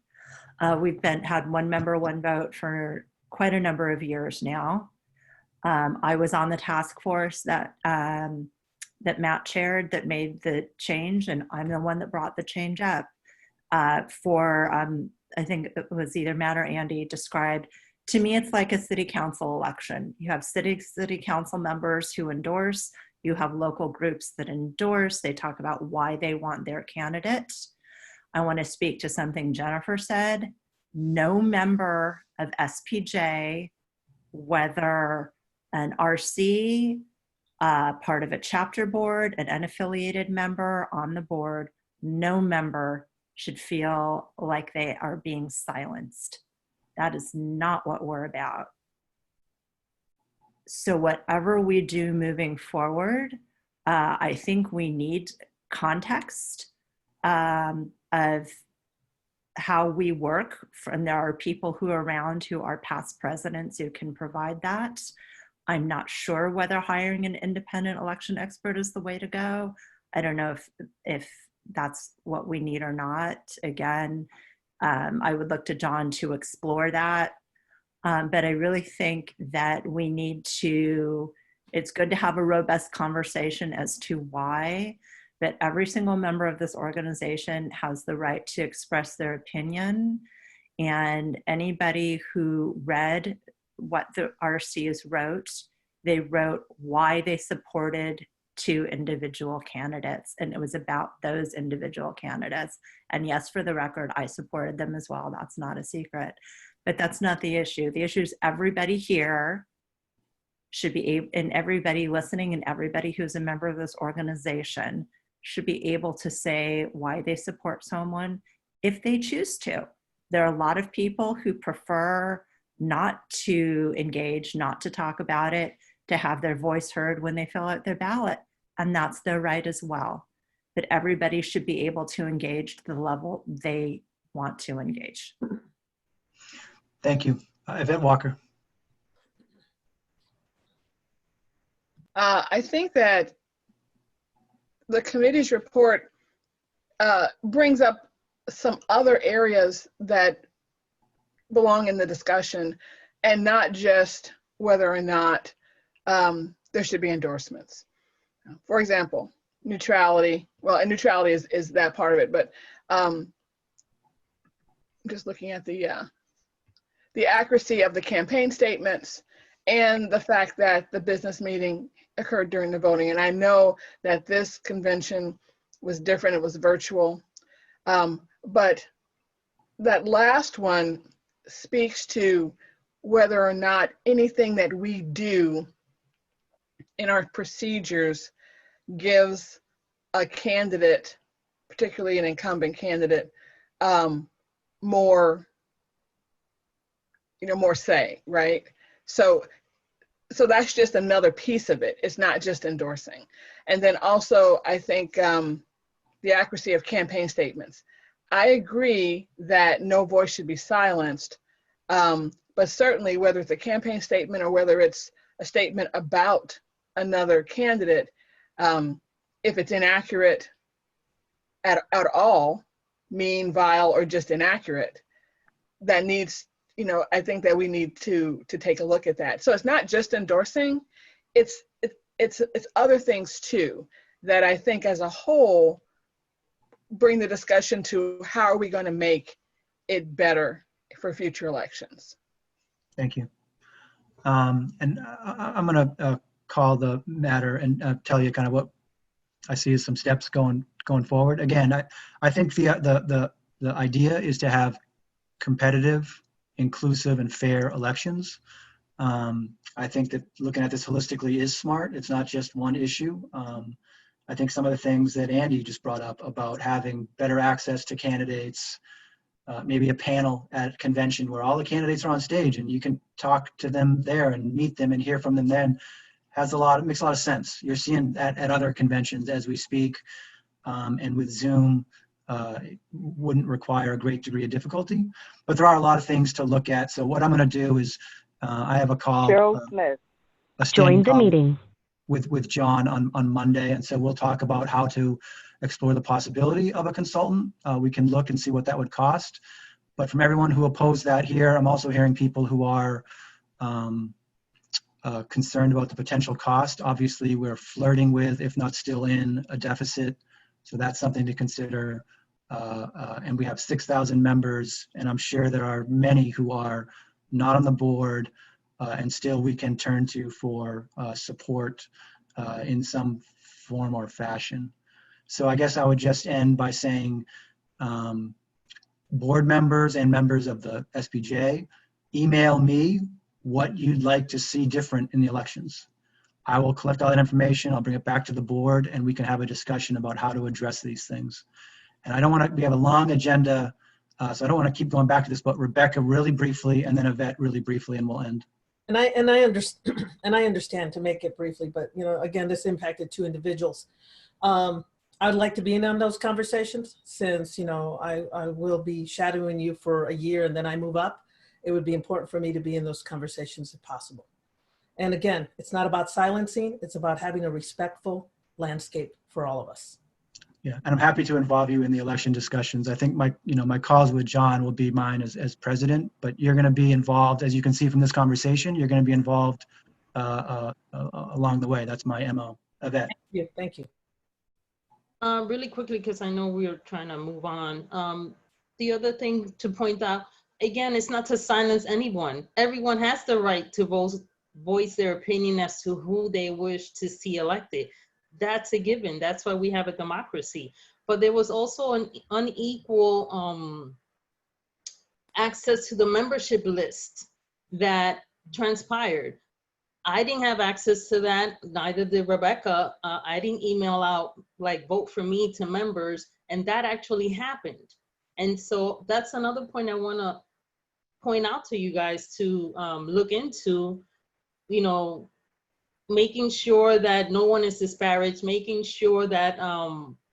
We've had one member, one vote for quite a number of years now. I was on the task force that Matt chaired that made the change, and I'm the one that brought the change up. I think it was either Matt or Andy described, to me, it's like a city council election. You have city council members who endorse, you have local groups that endorse, they talk about why they want their candidate. I want to speak to something Jennifer said. No member of SPJ, whether an RC, part of a chapter board, an unaffiliated member on the board, no member should feel like they are being silenced. That is not what we're about. So whatever we do moving forward, I think we need context of how we work. And there are people who are around who are past presidents who can provide that. I'm not sure whether hiring an independent election expert is the way to go. I don't know if that's what we need or not. Again, I would look to John to explore that. But I really think that we need to, it's good to have a robust conversation as to why, but every single member of this organization has the right to express their opinion. And anybody who read what the RCs wrote, they wrote why they supported to individual candidates, and it was about those individual candidates. And yes, for the record, I supported them as well. That's not a secret, but that's not the issue. The issue is everybody here should be able, and everybody listening and everybody who's a member of this organization should be able to say why they support someone if they choose to. There are a lot of people who prefer not to engage, not to talk about it, to have their voice heard when they fill out their ballot. And that's their right as well. But everybody should be able to engage to the level they want to engage. Thank you. Yvette Walker. I think that the committee's report brings up some other areas that belong in the discussion, and not just whether or not there should be endorsements. For example, neutrality. Well, and neutrality is that part of it, but I'm just looking at the accuracy of the campaign statements and the fact that the business meeting occurred during the voting. And I know that this convention was different, it was virtual, but that last one speaks to whether or not anything that we do in our procedures gives a candidate, particularly an incumbent candidate, more say, right? So that's just another piece of it. It's not just endorsing. And then also, I think the accuracy of campaign statements. I agree that no voice should be silenced, but certainly whether it's a campaign statement or whether it's a statement about another candidate, if it's inaccurate at all, mean, vile, or just inaccurate, that needs, I think that we need to take a look at that. So it's not just endorsing, it's other things too, that I think as a whole bring the discussion to how are we going to make it better for future elections. Thank you. And I'm going to call the matter and tell you kind of what I see as some steps going forward. Again, I think the idea is to have competitive, inclusive, and fair elections. I think that looking at this holistically is smart. It's not just one issue. I think some of the things that Andy just brought up about having better access to candidates, maybe a panel at convention where all the candidates are on stage and you can talk to them there and meet them and hear from them then, makes a lot of sense. You're seeing that at other conventions as we speak, and with Zoom, it wouldn't require a great degree of difficulty, but there are a lot of things to look at. So what I'm going to do is I have a call. Cheryl Smith. Join the meeting with John on Monday, and so we'll talk about how to explore the possibility of a consultant. We can look and see what that would cost. But from everyone who opposed that here, I'm also hearing people who are concerned about the potential cost. Obviously, we're flirting with, if not still in, a deficit. So that's something to consider. And we have 6,000 members, and I'm sure there are many who are not on the board, and still we can turn to for support in some form or fashion. So I guess I would just end by saying board members and members of the SPJ, email me what you'd like to see different in the elections. I will collect all that information, I'll bring it back to the board, and we can have a discussion about how to address these things. And I don't want to, we have a long agenda, so I don't want to keep going back to this, but Rebecca really briefly, and then Yvette really briefly, and we'll end. And I understand to make it briefly, but again, this impacted 2 individuals. I would like to be in on those conversations since I will be shadowing you for a year and then I move up. It would be important for me to be in those conversations if possible. And again, it's not about silencing, it's about having a respectful landscape for all of us. Yeah, and I'm happy to involve you in the election discussions. I think my calls with John will be mine as president, but you're going to be involved, as you can see from this conversation, you're going to be involved along the way. That's my MO. Yvette. Thank you. Really quickly, because I know we're trying to move on. The other thing to point out, again, it's not to silence anyone. Everyone has the right to voice their opinion as to who they wish to see elected. That's a given. That's why we have a democracy. But there was also an unequal access to the membership list that transpired. I didn't have access to that, neither did Rebecca. I didn't email out like vote for me to members, and that actually happened. And so that's another point I wanna point out to you guys to look into, you know, making sure that no one is disparaged, making sure that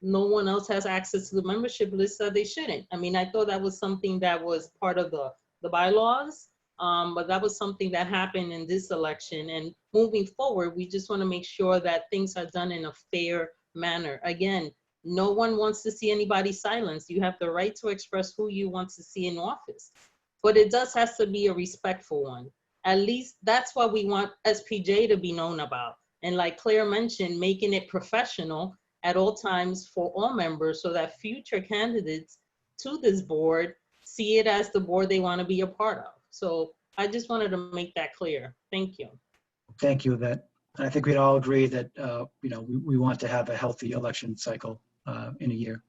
no one else has access to the membership list that they shouldn't. I mean, I thought that was something that was part of the bylaws, but that was something that happened in this election. And moving forward, we just want to make sure that things are done in a fair manner. Again, no one wants to see anybody silenced. You have the right to express who you want to see in office, but it does have to be a respectful one. At least that's what we want SPJ to be known about. And like Claire mentioned, making it professional at all times for all members so that future candidates to this board see it as the board they want to be a part of. So I just wanted to make that clear. Thank you. Thank you, Yvette. I think we'd all agree that you know, we want to have a healthy election cycle in a year.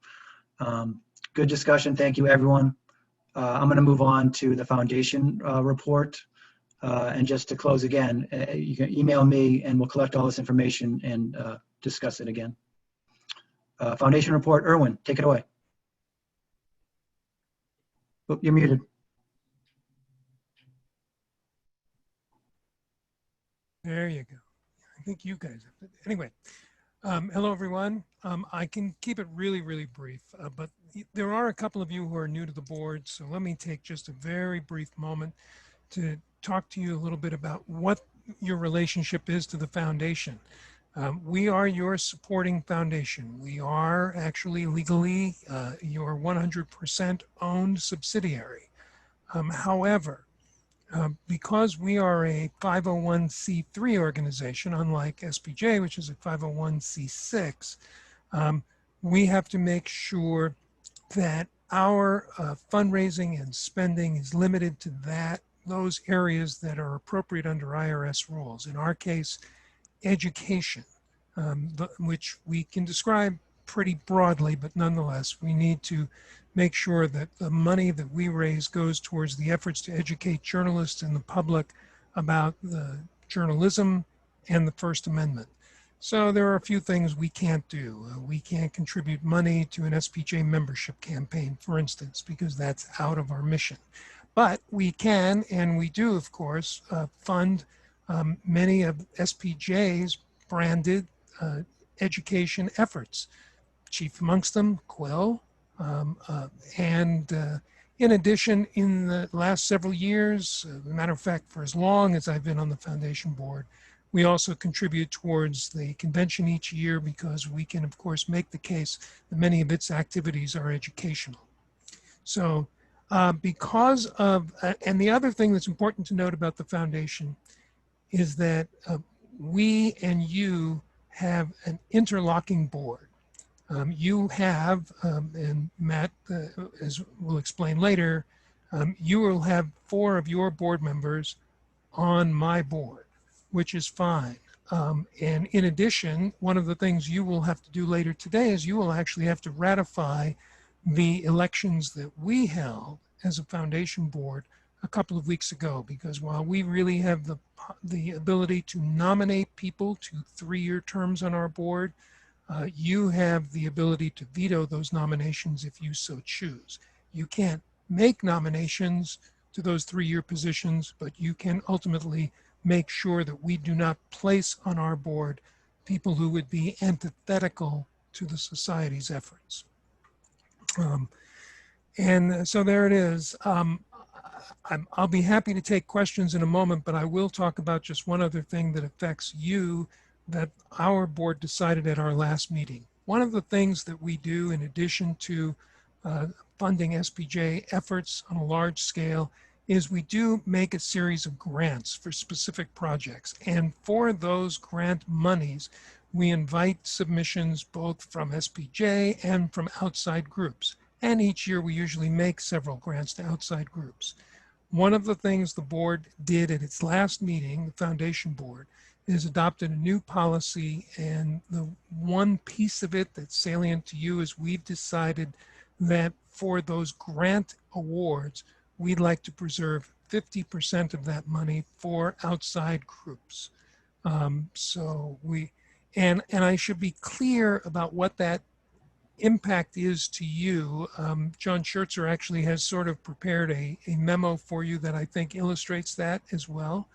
Good discussion. Thank you, everyone. I'm going to move on to the foundation report. And just to close again, you can email me and we'll collect all this information and discuss it again. Foundation report, Erwin, take it away. Oh, you're muted. There you go. I think you guys have to. Anyway, hello, everyone. I can keep it really, really brief, but there are a couple of you who are new to the board, so let me take just a very brief moment to talk to you a little bit about what your relationship is to the foundation. We are your supporting foundation. We are actually legally your 100% owned subsidiary. However, because we are a 501c3 organization, unlike SPJ, which is a 501c6, we have to make sure that our fundraising and spending is limited to those areas that are appropriate under IRS rules. In our case, education, which we can describe pretty broadly, but nonetheless, we need to make sure that the money that we raise goes towards the efforts to educate journalists and the public about the journalism and the First Amendment. So there are a few things we can't do. We can't contribute money to an SPJ membership campaign, for instance, because that's out of our mission. But we can, and we do, of course, fund many of SPJ's branded education efforts. Chief amongst them, Quill. And in addition, in the last several years, as a matter of fact, for as long as I've been on the foundation board, we also contribute towards the convention each year because we can, of course, make the case that many of its activities are educational. So because of, and the other thing that's important to note about the foundation is that we and you have an interlocking board. You have, and Matt, as we'll explain later, you will have 4 of your board members on my board, which is fine. And in addition, one of the things you will have to do later today is you will actually have to ratify the elections that we held as a foundation board a couple of weeks ago, because while we really have the ability to nominate people to 3-year terms on our board, you have the ability to veto those nominations if you so choose. You can't make nominations to those 3-year positions, but you can ultimately make sure that we do not place on our board people who would be antithetical to the society's efforts. And so there it is. I'll be happy to take questions in a moment, but I will talk about just one other thing that affects you that our board decided at our last meeting. One of the things that we do in addition to funding SPJ efforts on a large scale is we do make a series of grants for specific projects. And for those grant monies, we invite submissions both from SPJ and from outside groups. And each year we usually make several grants to outside groups. One of the things the board did at its last meeting, the foundation board, has adopted a new policy, and the one piece of it that's salient to you is we've decided that for those grant awards, we'd like to preserve 50% of that money for outside groups. And I should be clear about what that impact is to you. John Schertzer actually has sort of prepared a memo for you that I think illustrates that as well.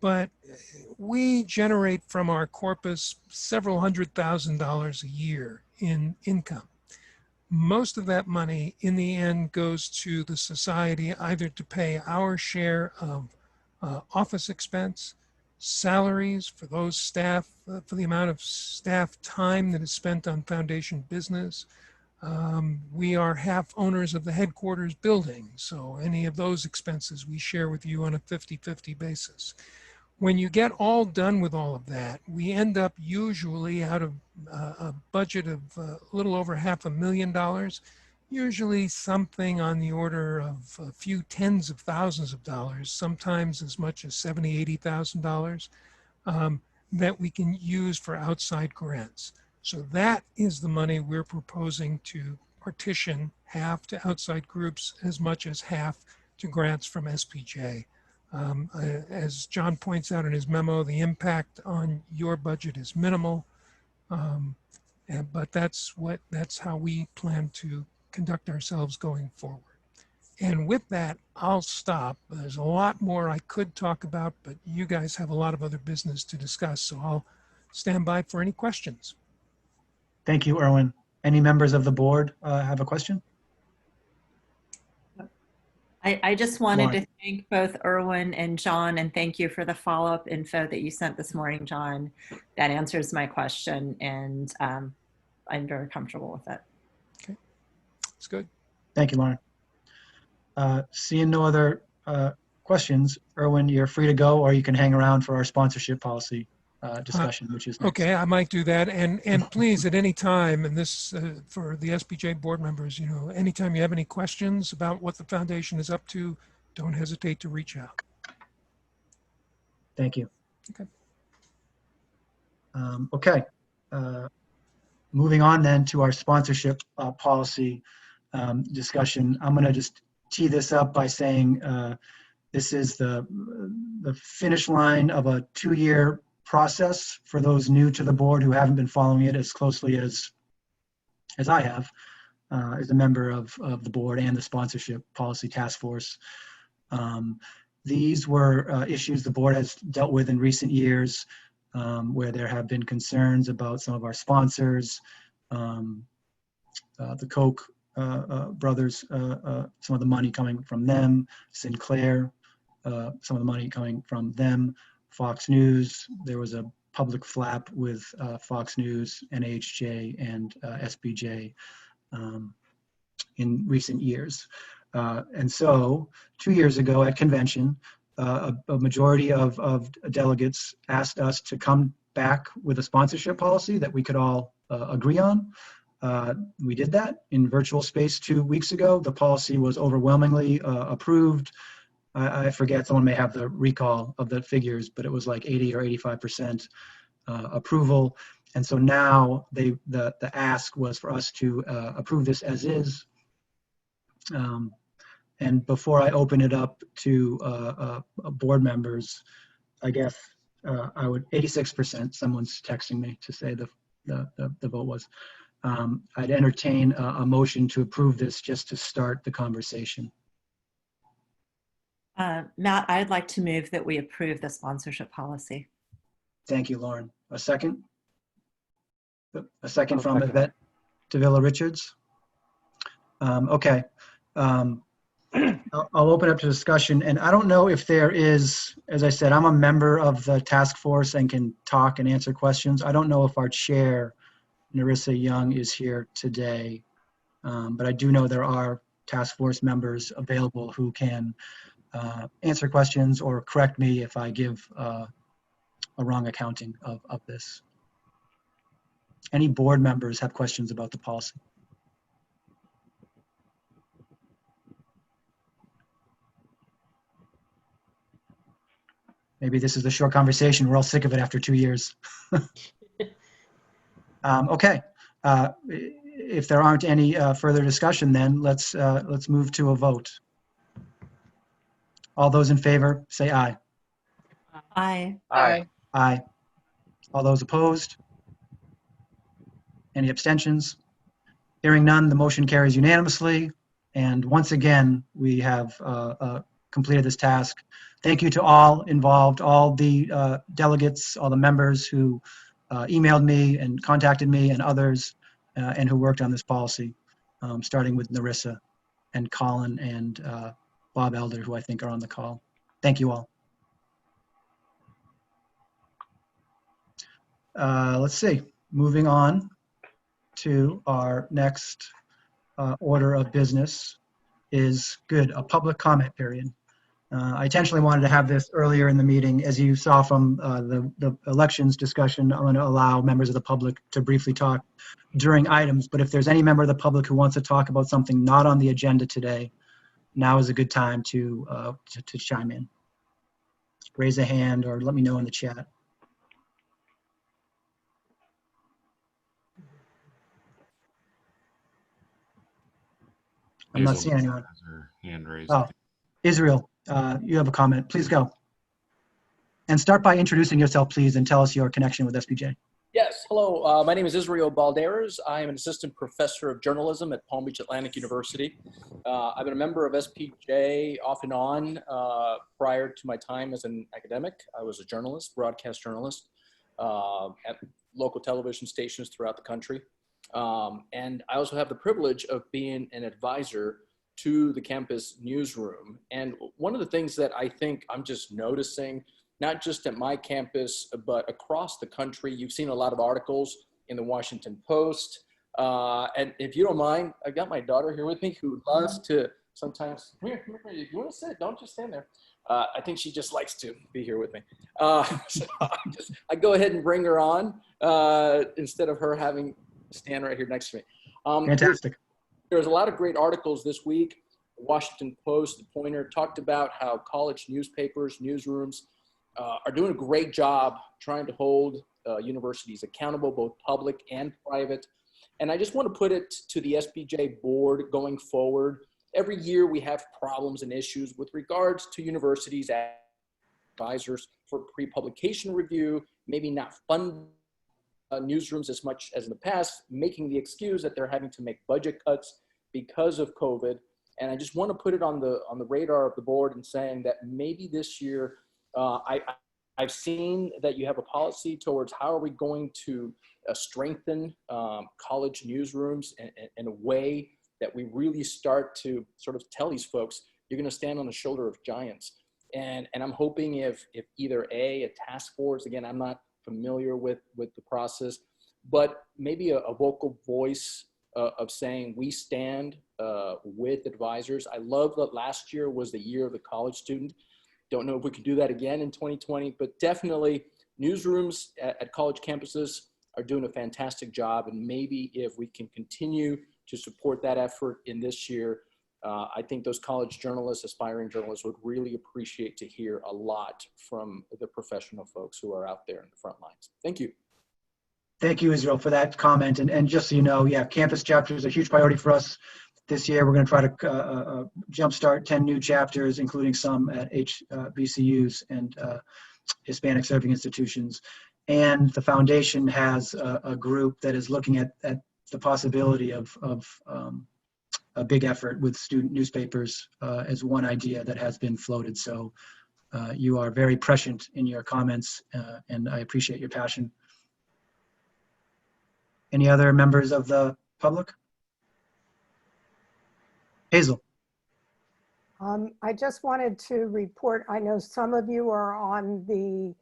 But we generate from our corpus several $100,000 a year in income. Most of that money in the end goes to the society either to pay our share of office expense, salaries for those staff, for the amount of staff time that is spent on foundation business. We are half owners of the headquarters building, so any of those expenses we share with you on a 50-50 basis. When you get all done with all of that, we end up usually out of a budget of a little over $500,000, usually something on the order of a few tens of thousands of dollars, sometimes as much as $70,000, $80,000, that we can use for outside grants. So that is the money we're proposing to partition, half to outside groups, as much as half to grants from SPJ. As John points out in his memo, the impact on your budget is minimal, but that's how we plan to conduct ourselves going forward. And with that, I'll stop. There's a lot more I could talk about, but you guys have a lot of other business to discuss, so I'll stand by for any questions. Thank you, Erwin. Any members of the board have a question? I just wanted Lauren. to thank both Erwin and John, and thank you for the follow-up info that you sent this morning, John. That answers my question, and I'm very comfortable with it. Okay, that's good. Thank you, Lauren. Seeing no other questions, Erwin, you're free to go, or you can hang around for our sponsorship policy discussion, which is next. Okay, I might do that. And please, at any time, and this for the SPJ board members, anytime you have any questions about what the foundation is up to, don't hesitate to reach out. Thank you. Okay. Okay. Moving on then to our sponsorship policy discussion. I'm going to just tee this up by saying this is the finish line of a 2-year process for those new to the board who haven't been following it as closely as I have as a member of the board and the sponsorship policy task force. These were issues the board has dealt with in recent years where there have been concerns about some of our sponsors, the Koch brothers, some of the money coming from them, Sinclair, some of the money coming from them, Fox News. There was a public flap with Fox News, NHJ, and SPJ in recent years. And so 2 years ago at convention, a majority of delegates asked us to come back with a sponsorship policy that we could all agree on. We did that in virtual space 2 weeks ago. The policy was overwhelmingly approved. I forget, someone may have the recall of the figures, but it was like 80 or 85% approval. And so now the ask was for us to approve this as is. And before I open it up to board members, I guess I would, 86%, someone's texting me to say the vote was. I'd entertain a motion to approve this just to start the conversation. Matt, I'd like to move that we approve the sponsorship policy. Thank you, Lauren. A second? A second from Yvette Davila Richards. Okay. I'll open up to discussion, and I don't know if there is, as I said, I'm a member of the task force and can talk and answer questions. I don't know if our chair, Narissa Young, is here today, but I do know there are task force members available who can answer questions or correct me if I give a wrong accounting of this. Any board members have questions about the policy? Maybe this is a short conversation. We're all sick of it after 2 years. Okay. If there aren't any further discussion, then let's move to a vote. All those in favor, say aye. Aye. Aye. Aye. All those opposed? Any abstentions? Hearing none, the motion carries unanimously. And once again, we have completed this task. Thank you to all involved, all the delegates, all the members who emailed me and contacted me and others, and who worked on this policy, starting with Narissa and Colin and Bob Elder, who I think are on the call. Thank you all. Let's see, moving on to our next order of business is a public comment period. I intentionally wanted to have this earlier in the meeting. As you saw from the elections discussion, I'm going to allow members of the public to briefly talk during items, but if there's any member of the public who wants to talk about something not on the agenda today, now is a good time to chime in. Raise a hand or let me know in the chat. I'm not seeing anyone. Hand raised. Oh, Israel, you have a comment. Please go. And start by introducing yourself, please, and tell us your connection with SPJ. Yes, hello. My name is Israel Balderas. I am an assistant professor of journalism at Palm Beach Atlantic University. I've been a member of SPJ off and on prior to my time as an academic. I was a journalist, broadcast journalist at local television stations throughout the country. And I also have the privilege of being an advisor to the campus newsroom. And one of the things that I think I'm just noticing, not just at my campus, but across the country, you've seen a lot of articles in the Washington Post. And if you don't mind, I've got my daughter here with me who loves to sometimes, come here, you want to sit, don't just stand there. I think she just likes to be here with me. So I go ahead and bring her on instead of her having stand right here next to me. Fantastic. There's a lot of great articles this week. The Washington Post, the Pointer talked about how college newspapers, newsrooms are doing a great job trying to hold universities accountable, both public and private. And I just want to put it to the SPJ board going forward. Every year we have problems and issues with regards to universities as advisors for pre-publication review, maybe not fund newsrooms as much as in the past, making the excuse that they're having to make budget cuts because of COVID. And I just want to put it on the radar of the board and saying that maybe this year, I've seen that you have a policy towards how are we going to strengthen college newsrooms in a way that we really start to sort of tell these folks, you're going to stand on the shoulder of giants. And I'm hoping if either a task force, again, I'm not familiar with the process, but maybe a vocal voice of saying we stand with advisors. I love that last year was the year of the college student. Don't know if we can do that again in 2020, but definitely newsrooms at college campuses are doing a fantastic job. And maybe if we can continue to support that effort in this year, I think those college journalists, aspiring journalists would really appreciate to hear a lot from the professional folks who are out there in the front lines. Thank you. Thank you, Israel, for that comment. And just so you know, yeah, campus chapter is a huge priority for us this year. We're going to try to jumpstart 10 new chapters, including some at HBCUs and Hispanic serving institutions. And the foundation has a group that is looking at the possibility of a big effort with student newspapers as one idea that has been floated. So you are very prescient in your comments, and I appreciate your passion. Any other members of the public? Hazel. I just wanted to report, I know some of you are on the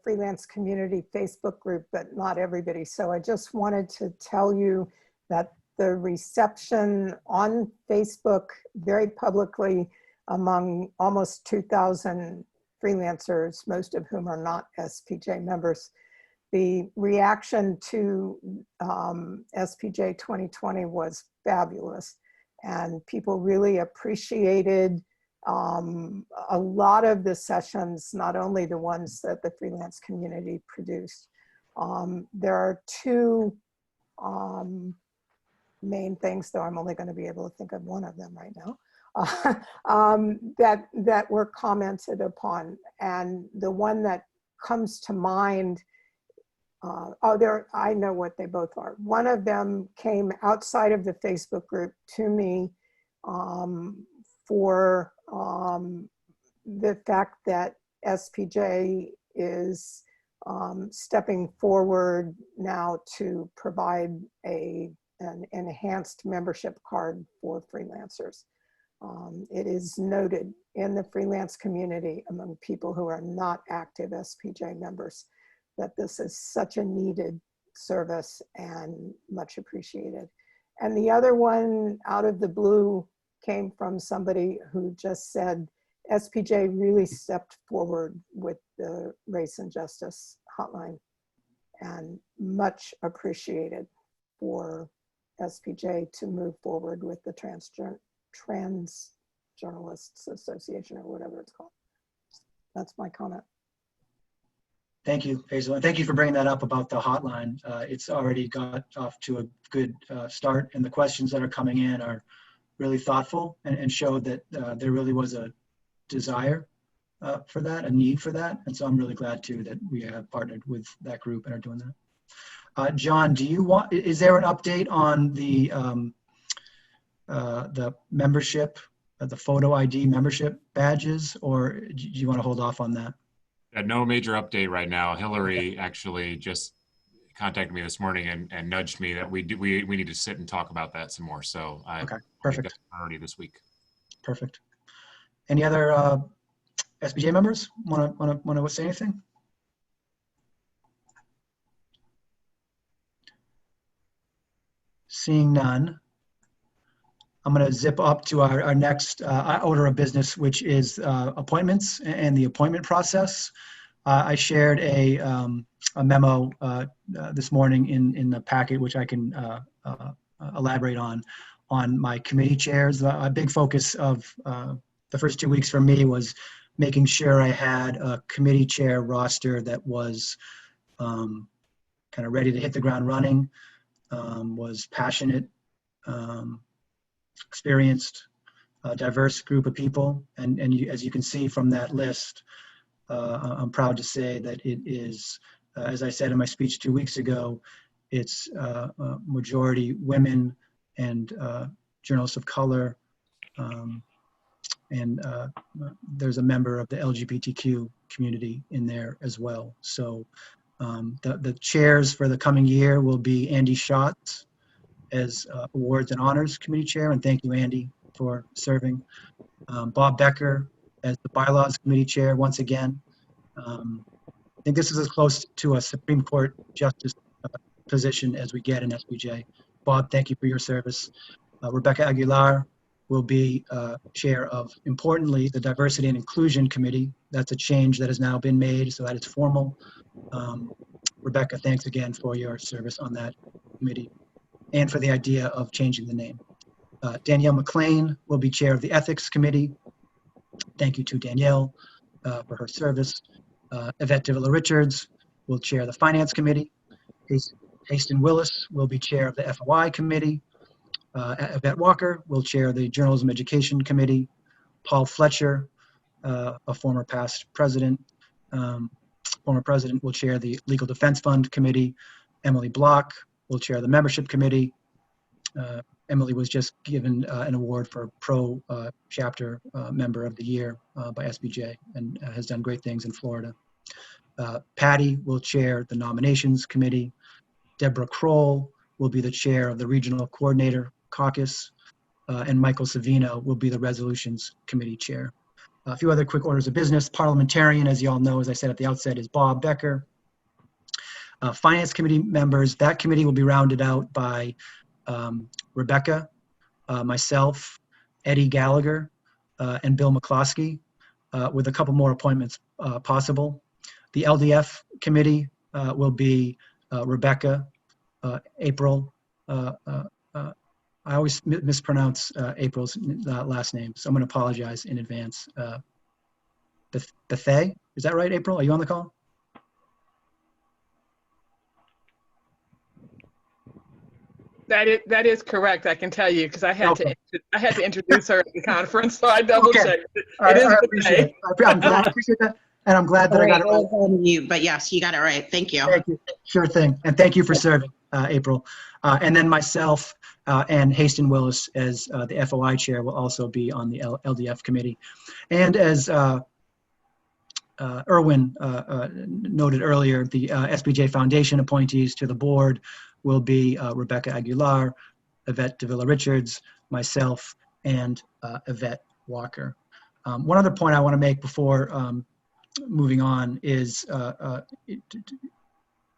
freelance community Facebook group, but not everybody. So I just wanted to tell you that the reception on Facebook very publicly among almost 2,000 freelancers, most of whom are not SPJ members, the reaction to SPJ 2020 was fabulous. And people really appreciated A lot of the sessions, not only the ones that the freelance community produced, there are two main things, though I'm only going to be able to think of one of them right now, that were commented upon. And the one that comes to mind, I know what they both are. One of them came outside of the Facebook group to me for the fact that SPJ is stepping forward now to provide an enhanced membership card for freelancers. It is noted in the freelance community among people who are not active SPJ members that this is such a needed service and much appreciated. And the other one out of the blue came from somebody who just said SPJ really stepped forward with the race and justice hotline, and much appreciated for SPJ to move forward with the Trans Journalists Association, or whatever it's called. That's my comment. Thank you, Hazel, and thank you for bringing that up about the hotline. It's already got off to a good start, and the questions that are coming in are really thoughtful and showed that there really was a desire for that, a need for that, and so I'm really glad too that we have partnered with that group and are doing that. John, is there an update on the membership, the photo ID membership badges, or do you want to hold off on that? No major update right now. Hillary actually just contacted me this morning and nudged me that we need to sit and talk about that some more. So Okay, perfect. That's a priority this week. Perfect. Any other SPJ members want to say anything? Seeing none, I'm going to zip up to our next order of business, which is appointments and the appointment process. I shared a memo this morning in the packet, which I can elaborate on my committee chairs. A big focus of the first 2 weeks for me was making sure I had a committee chair roster that was kind of ready to hit the ground running, was passionate, experienced, diverse group of people. And as you can see from that list, I'm proud to say that it is, as I said in my speech 2 weeks ago, it's majority women and journalists of color, and there's a member of the LGBTQ community in there as well. So the chairs for the coming year will be Andy Schatz as Awards and Honors Committee Chair, and thank you, Andy, for serving. Bob Becker as the Bylaws Committee Chair once again. I think this is as close to a Supreme Court Justice position as we get in SPJ. Bob, thank you for your service. Rebecca Aguilar will be chair of, importantly, the Diversity and Inclusion Committee. That's a change that has now been made so that it's formal. Rebecca, thanks again for your service on that committee and for the idea of changing the name. Danielle McLean will be chair of the Ethics Committee. Thank you to Danielle for her service. Yvette Davila-Richards will chair the Finance Committee. Haston Willis will be chair of the FOI Committee. Yvette Walker will chair the Journalism Education Committee. Paul Fletcher, a former past president, will chair the Legal Defense Fund Committee. Emily Block will chair the Membership Committee. Emily was just given an award for Pro Chapter Member of the Year by SPJ and has done great things in Florida. Patty will chair the Nominations Committee. Deborah Kroll will be the chair of the Regional Coordinator Caucus, and Michael Savino will be the Resolutions Committee Chair. A few other quick orders of business. Parliamentarian, as you all know, as I said at the outset, is Bob Becker. Finance Committee members, that committee will be rounded out by Rebecca, myself, Eddie Gallagher, and Bill McCloskey, with a couple more appointments possible. The LDF committee will be Rebecca, April, I always mispronounce April's last name, so I'm going to apologize in advance. Bethay, is that right, April? Are you on the call? That is correct. I can tell you because I had to introduce her at the conference, so I double checked. I appreciate it. I'm glad. I appreciate that, and I'm glad that I got it right. On you, but yes, you got it right. Thank you. Thank you. Sure thing, and thank you for serving, April. And then myself and Haston Willis as the FOI chair will also be on the LDF committee, and as Erwin noted earlier, the SPJ Foundation appointees to the board will be Rebecca Aguilar, Yvette Davila Richards, myself, and Yvette Walker. One other point I want to make before moving on is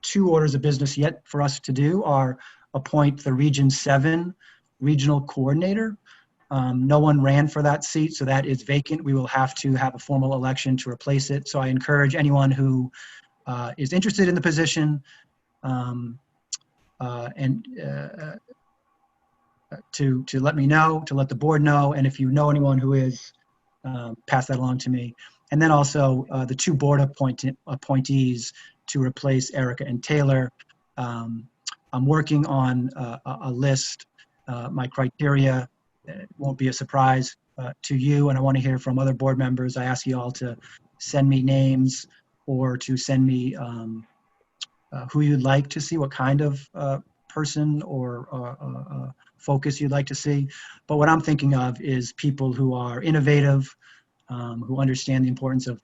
2 orders of business yet for us to do are appoint the Region 7 regional coordinator. No one ran for that seat, so that is vacant. We will have to have a formal election to replace it. So I encourage anyone who is interested in the position to let me know, to let the board know, and if you know anyone who is, pass that along to me. And then also the 2 board appointees to replace Erica and Taylor. I'm working on a list. My criteria won't be a surprise to you, and I want to hear from other board members. I ask you all to send me names or to send me who you'd like to see, what kind of person or focus you'd like to see. But what I'm thinking of is people who are innovative, who understand the importance of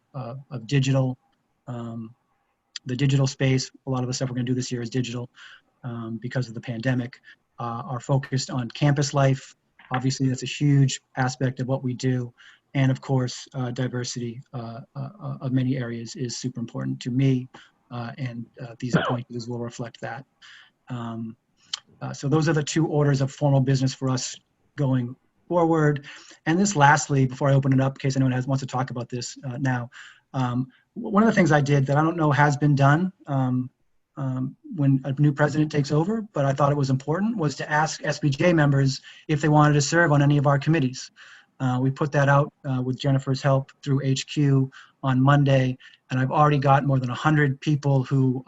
digital, the digital space. A lot of the stuff we're going to do this year is digital because of the pandemic, are focused on campus life. Obviously, that's a huge aspect of what we do. And of course, diversity of many areas is super important to me, and these appointees will reflect that. So those are the 2 orders of formal business for us going forward. And this lastly, before I open it up, in case anyone wants to talk about this now, one of the things I did that I don't know has been done when a new president takes over, but I thought it was important, was to ask SPJ members if they wanted to serve on any of our committees. We put that out with Jennifer's help through HQ on Monday, and I've already got more than 100 people who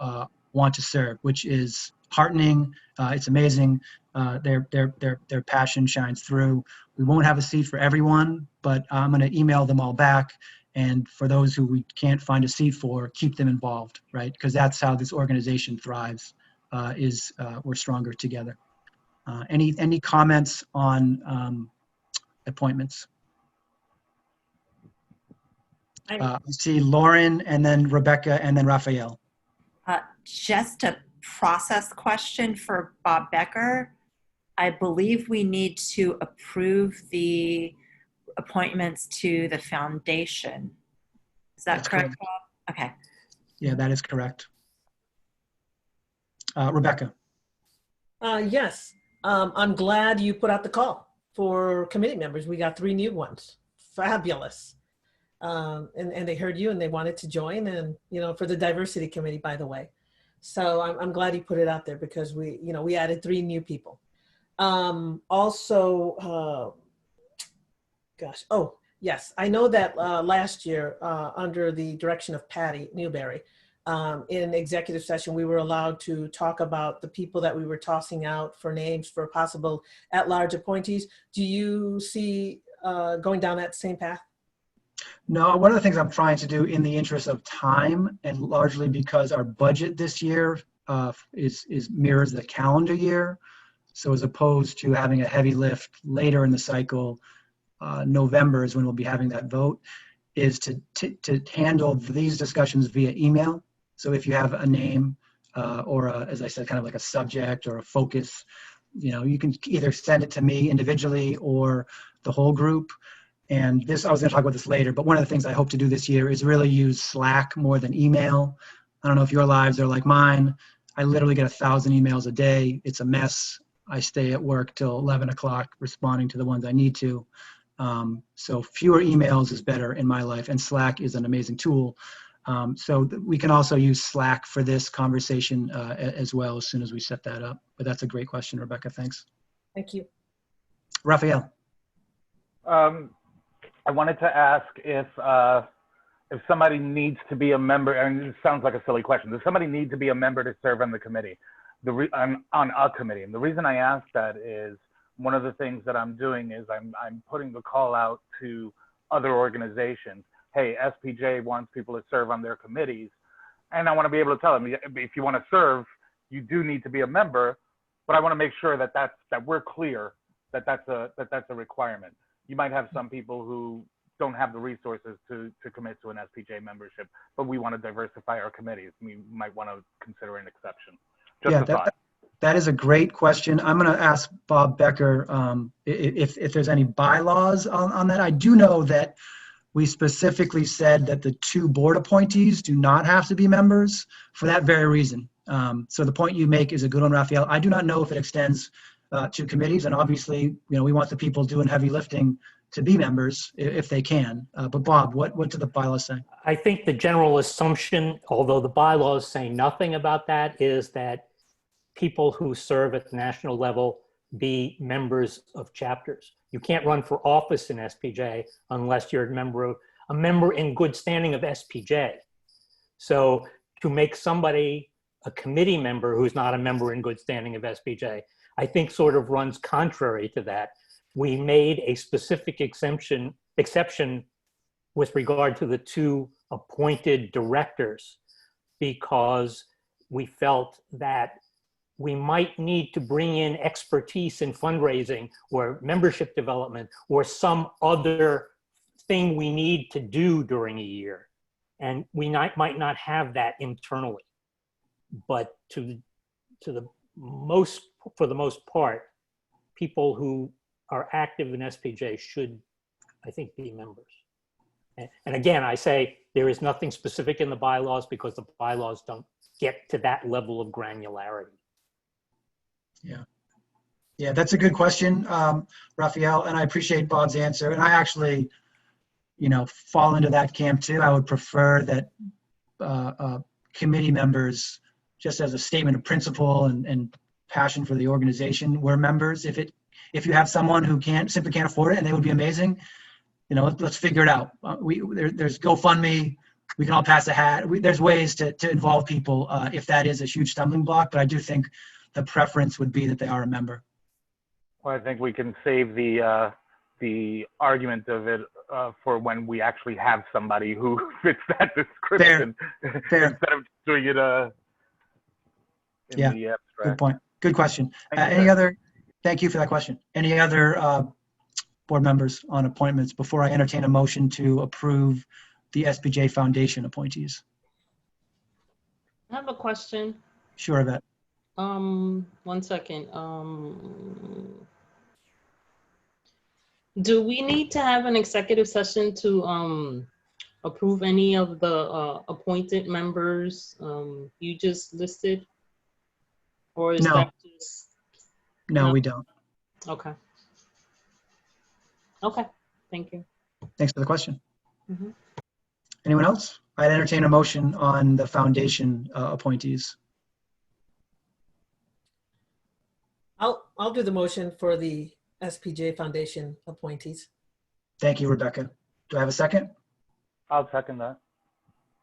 want to serve, which is heartening. It's amazing. Their passion shines through. We won't have a seat for everyone, but I'm going to email them all back. And for those who we can't find a seat for, keep them involved, right? Because that's how this organization thrives, we're stronger together. Any comments on appointments? I see Lauren, and then Rebecca, and then Raphael. Just a process question for Bob Becker. I believe we need to approve the appointments to the foundation. Is that correct, Bob? Okay. Yeah, that is correct. Rebecca. Yes, I'm glad you put out the call for committee members. We got 3 new ones. Fabulous. And they heard you and they wanted to join, and for the diversity committee, by the way. So I'm glad you put it out there because we added 3 new people. Oh yes, I know that last year under the direction of Patty Newberry, in executive session, we were allowed to talk about the people that we were tossing out for names for possible at-large appointees. Do you see going down that same path? No, one of the things I'm trying to do in the interest of time, and largely because our budget this year mirrors the calendar year. So as opposed to having a heavy lift later in the cycle, November is when we'll be having that vote, is to handle these discussions via email. So if you have a name or as I said, kind of like a subject or a focus, you can either send it to me individually or the whole group. And this, I was going to talk about this later, but one of the things I hope to do this year is really use Slack more than email. I don't know if your lives are like mine. I literally get 1,000 emails a day. It's a mess. I stay at work till 11 o'clock responding to the ones I need to. So fewer emails is better in my life, and Slack is an amazing tool. So we can also use Slack for this conversation as well as soon as we set that up. But that's a great question, Rebecca. Thanks. Thank you. Raphael. I wanted to ask if somebody needs to be a member, and it sounds like a silly question, does somebody need to be a member to serve on the committee, on a committee? And the reason I ask that is one of the things that I'm doing is I'm putting the call out to other organizations. Hey, SPJ wants people to serve on their committees. And I want to be able to tell them, if you want to serve, you do need to be a member, but I want to make sure that we're clear that that's a requirement. You might have some people who don't have the resources to commit to an SPJ membership, but we want to diversify our committees. We might want to consider an exception. Just a thought. That is a great question. I'm going to ask Bob Becker if there's any bylaws on that. I do know that we specifically said that the 2 board appointees do not have to be members for that very reason. So the point you make is a good one, Raphael. I do not know if it extends to committees, and obviously, we want the people doing heavy lifting to be members if they can. But Bob, what do the bylaws say? I think the general assumption, although the bylaws say nothing about that, is that people who serve at the national level be members of chapters. You can't run for office in SPJ unless you're a member in good standing of SPJ. So to make somebody a committee member who's not a member in good standing of SPJ, I think sort of runs contrary to that. We made a specific exception with regard to the 2 appointed directors because we felt that we might need to bring in expertise in fundraising or membership development or some other thing we need to do during a year. And we might not have that internally. But for the most part, people who are active in SPJ should, I think, be members. And again, I say there is nothing specific in the bylaws because the bylaws don't get to that level of granularity. Yeah, that's a good question, Raphael, and I appreciate Bob's answer. And I actually, fall into that camp too. I would prefer that committee members, just as a statement of principle and passion for the organization, were members. If you have someone who simply can't afford it and they would be amazing, let's figure it out. There's GoFundMe. We can all pass a hat. There's ways to involve people if that is a huge stumbling block. But I do think the preference would be that they are a member. Well, I think we can save the argument of it for when we actually have somebody who fits that description. Fair. Instead of doing it in the abstract. Good point. Good question. Thank you for that question. Any other board members on appointments before I entertain a motion to approve the SPJ Foundation appointees? I have a question. Sure, Yvette. 1 second. Do we need to have an executive session to approve any of the appointed members you just listed? Or is that just... No, we don't. Okay. Okay, thank you. Thanks for the question. Anyone else? I'd entertain a motion on the foundation appointees. I'll do the motion for the SPJ Foundation appointees. Thank you, Rebecca. Do I have a second? I'll second that.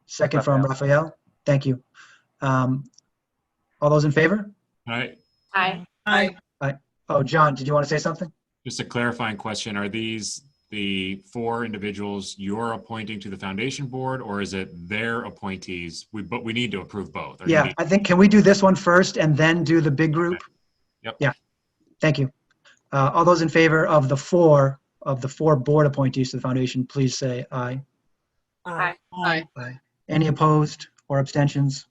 Second from Raphael. Thank you. All those in favor? Aye. Aye. Aye. Oh, John, did you want to say something? Just a clarifying question. Are these the 4 individuals you're appointing to the foundation board, or is it their appointees? But we need to approve both. Yeah, I think, can we do this one first and then do the big group? Okay. Yep. Yeah, thank you. All those in favor of the 4 board appointees to the foundation, please say aye. Aye. Aye. Any opposed or abstentions?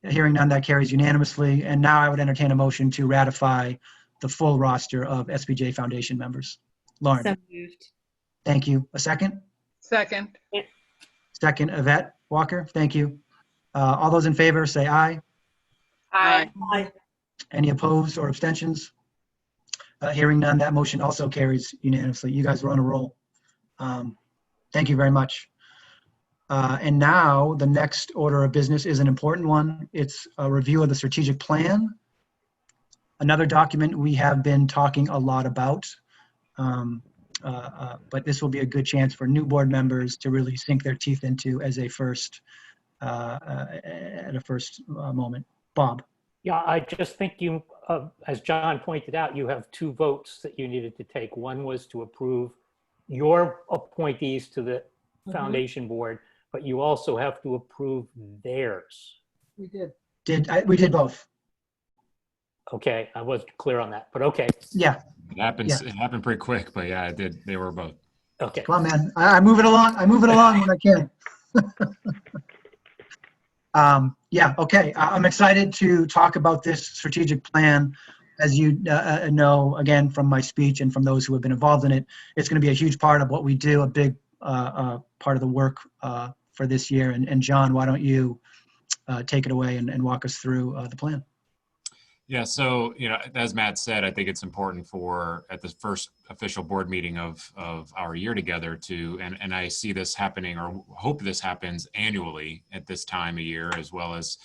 Hearing none, that carries unanimously. And now I would entertain a motion to ratify the full roster of SPJ Foundation members. Lauren. So moved. Thank you. A second? Second. Second, Yvette Walker. Thank you. All those in favor say aye. Aye. Aye. Any opposed or abstentions? Hearing none, that motion also carries unanimously. You guys were on a roll. Thank you very much. And now the next order of business is an important one. It's a review of the strategic plan. Another document we have been talking a lot about. But this will be a good chance for new board members to really sink their teeth into as a first, at a first moment. Bob. Yeah, I just think you, as John pointed out, you have two votes that you needed to take. One was to approve your appointees to the foundation board, but you also have to approve theirs. We did. We did both. Okay, I wasn't clear on that, but okay. Yeah. It happens. It happened pretty quick, but yeah, it did. They were both. Okay. Come on, man. I move it along. I move it along when I can. Yeah, okay. I'm excited to talk about this strategic plan. As you know, again, from my speech and from those who have been involved in it, it's going to be a huge part of what we do, a big part of the work for this year. And John, why don't you take it away and walk us through the plan? Yeah, so, as Matt said, I think it's important for, at the first official board meeting of our year together and I see this happening, or hope this happens annually at this time of year, as well as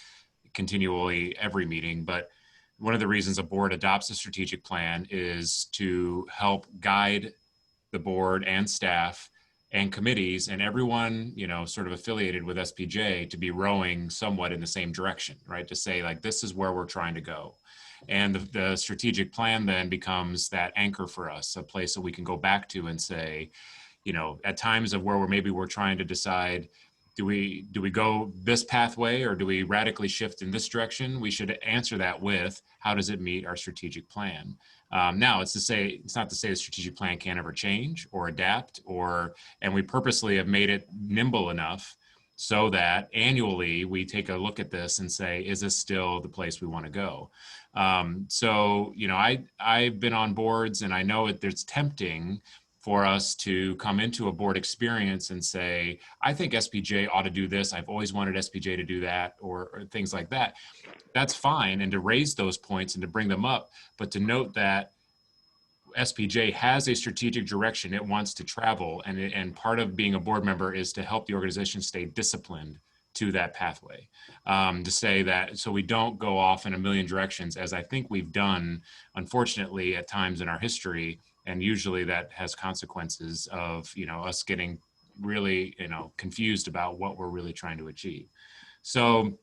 continually every meeting. But one of the reasons a board adopts a strategic plan is to help guide the board and staff and committees and everyone, sort of affiliated with SPJ to be rowing somewhat in the same direction, right? To say, like, this is where we're trying to go. And the strategic plan then becomes that anchor for us, a place that we can go back to and say, at times of where we're trying to decide, do we go this pathway or do we radically shift in this direction? We should answer that with, how does it meet our strategic plan? Now, it's not to say the strategic plan can't ever change or adapt, and we purposely have made it nimble enough so that annually we take a look at this and say, is this still the place we want to go? So, I've been on boards, and I know it's tempting for us to come into a board experience and say, I think SPJ ought to do this. I've always wanted SPJ to do that, or things like that. That's fine. And to raise those points and to bring them up, but to note that SPJ has a strategic direction it wants to travel, and part of being a board member is to help the organization stay disciplined to that pathway. To say that, so we don't go off in a million directions, as I think we've done, unfortunately, at times in our history, and usually that has consequences of us getting really confused about what we're really trying to achieve. So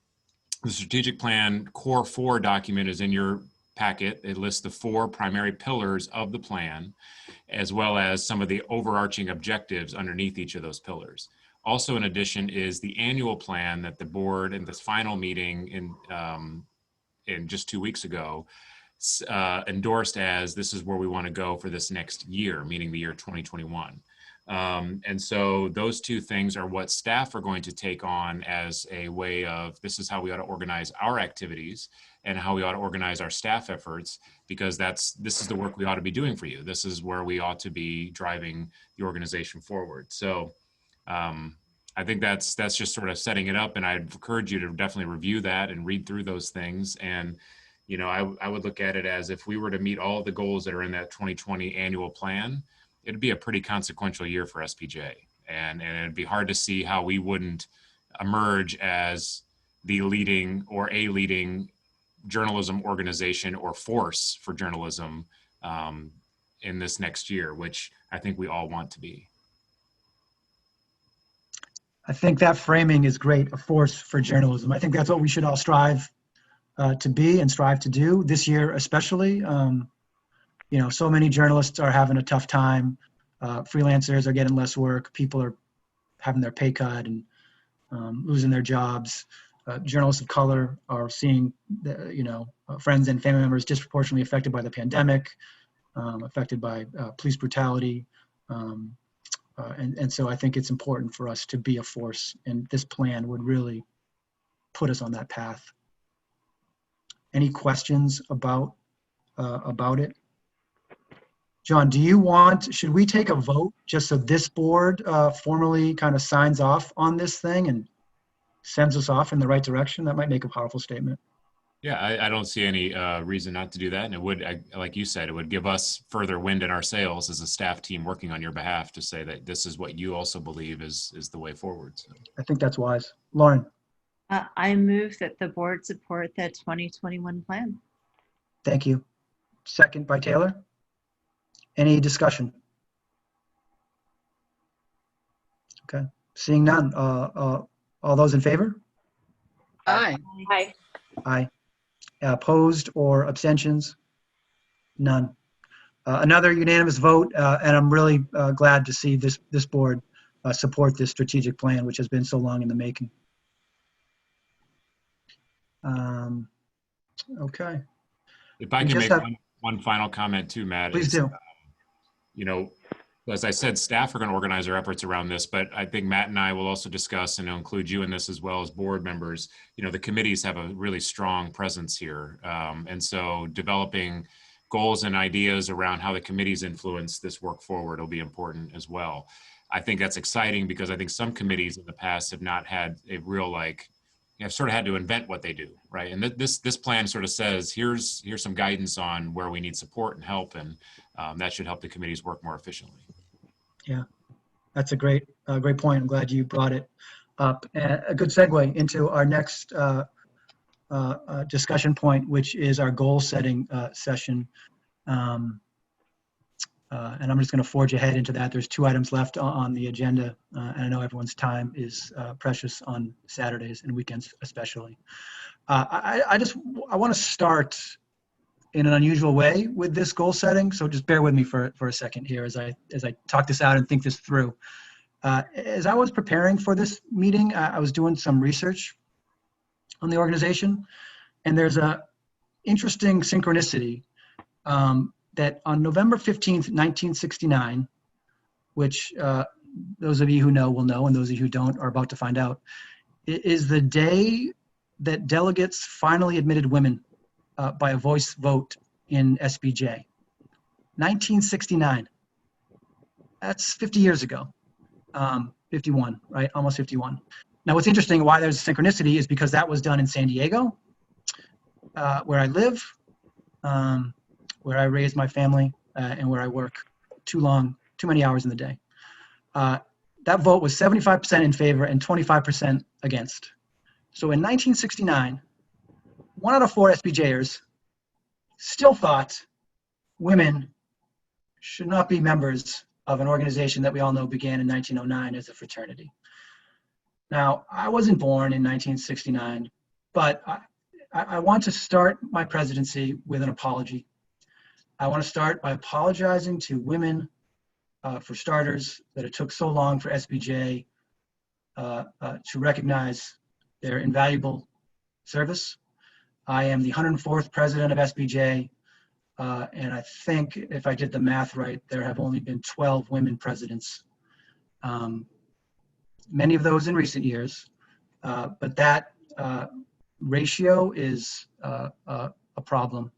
the strategic plan core 4 document is in your packet. It lists the 4 primary pillars of the plan, as well as some of the overarching objectives underneath each of those pillars. Also, in addition, is the annual plan that the board in this final meeting in just 2 weeks ago endorsed as, this is where we want to go for this next year, meaning the year 2021. And so those two things are what staff are going to take on as a way of, this is how we ought to organize our activities and how we ought to organize our staff efforts, because this is the work we ought to be doing for you. This is where we ought to be driving the organization forward. So I think that's just sort of setting it up, and I'd encourage you to definitely review that and read through those things. And I would look at it as, if we were to meet all the goals that are in that 2020 annual plan, it'd be a pretty consequential year for SPJ. And it'd be hard to see how we wouldn't emerge as the leading journalism organization or force for journalism in this next year, which I think we all want to be. I think that framing is great, a force for journalism. I think that's what we should all strive to be and strive to do this year, especially. So many journalists are having a tough time. Freelancers are getting less work. People are having their pay cut and losing their jobs. Journalists of color are seeing, friends and family members disproportionately affected by the pandemic, affected by police brutality. And so I think it's important for us to be a force, and this plan would really put us on that path. Any questions about it? John, should we take a vote just so this board formally kind of signs off on this thing and sends us off in the right direction? That might make a powerful statement. Yeah, I don't see any reason not to do that. And it would, like you said, it would give us further wind in our sails as a staff team working on your behalf to say that this is what you also believe is the way forward. So. I think that's wise. Lauren. I move that the board support the 2021 plan. Thank you. Second by Taylor. Any discussion? Okay. Seeing none. All those in favor? Aye. Hi. Aye. Opposed or abstentions? None. Another unanimous vote, and I'm really glad to see this board support this strategic plan, which has been so long in the making. Okay. If I We can just make have- one final comment too, Matt. Please is, do. You know, as I said, staff are going to organize our efforts around this, but I think Matt and I will also discuss, and I'll include you in this as well as board members. You know, the committees have a really strong presence here. And so developing goals and ideas around how the committees influence this work forward will be important as well. I think that's exciting because I think some committees in the past have not had a real, have sort of had to invent what they do, right? And this plan sort of says, here's some guidance on where we need support and help, and that should help the committees work more efficiently. Yeah, that's a great point. I'm glad you brought it up. A good segue into our next discussion point, which is our goal setting session. And I'm just going to forge ahead into that. There's 2 items left on the agenda, and I know everyone's time is precious on Saturdays and weekends especially. I want to start in an unusual way with this goal setting, so just bear with me for a second here as I talk this out and think this through. As I was preparing for this meeting, I was doing some research on the organization, and there's a interesting synchronicity that on November 15th, 1969, which those of you who know will know, and those of you who don't are about to find out, is the day that delegates finally admitted women by a voice vote in SPJ. 1969. That's 50 years ago. 51, right? Almost 51. Now, what's interesting, why there's a synchronicity, is because that was done in San Diego, where I live, where I raised my family, and where I work too many hours in the day. That vote was 75% in favor and 25% against. So in 1969, 1 out of 4 SPJers still thought women should not be members of an organization that we all know began in 1909 as a fraternity. Now, I wasn't born in 1969, but I want to start my presidency with an apology. I want to start by apologizing to women, for starters, that it took so long for SPJ to recognize their invaluable service. I am the 104th president of SPJ, and I think if I did the math right, there have only been 12 women presidents. Many of those in recent years, but that ratio is a problem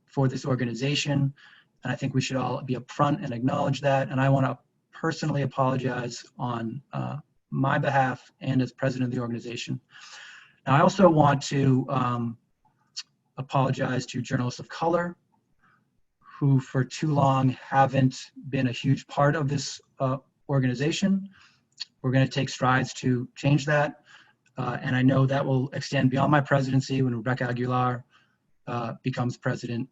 for this organization, and I think we should all be upfront and acknowledge that. And I want to personally apologize on my behalf and as president of the organization. Now, I also want to apologize to journalists of color who for too long haven't been a huge part of this organization. We're going to take strides to change that. And I know that will extend beyond my presidency when Rebecca Aguilar becomes president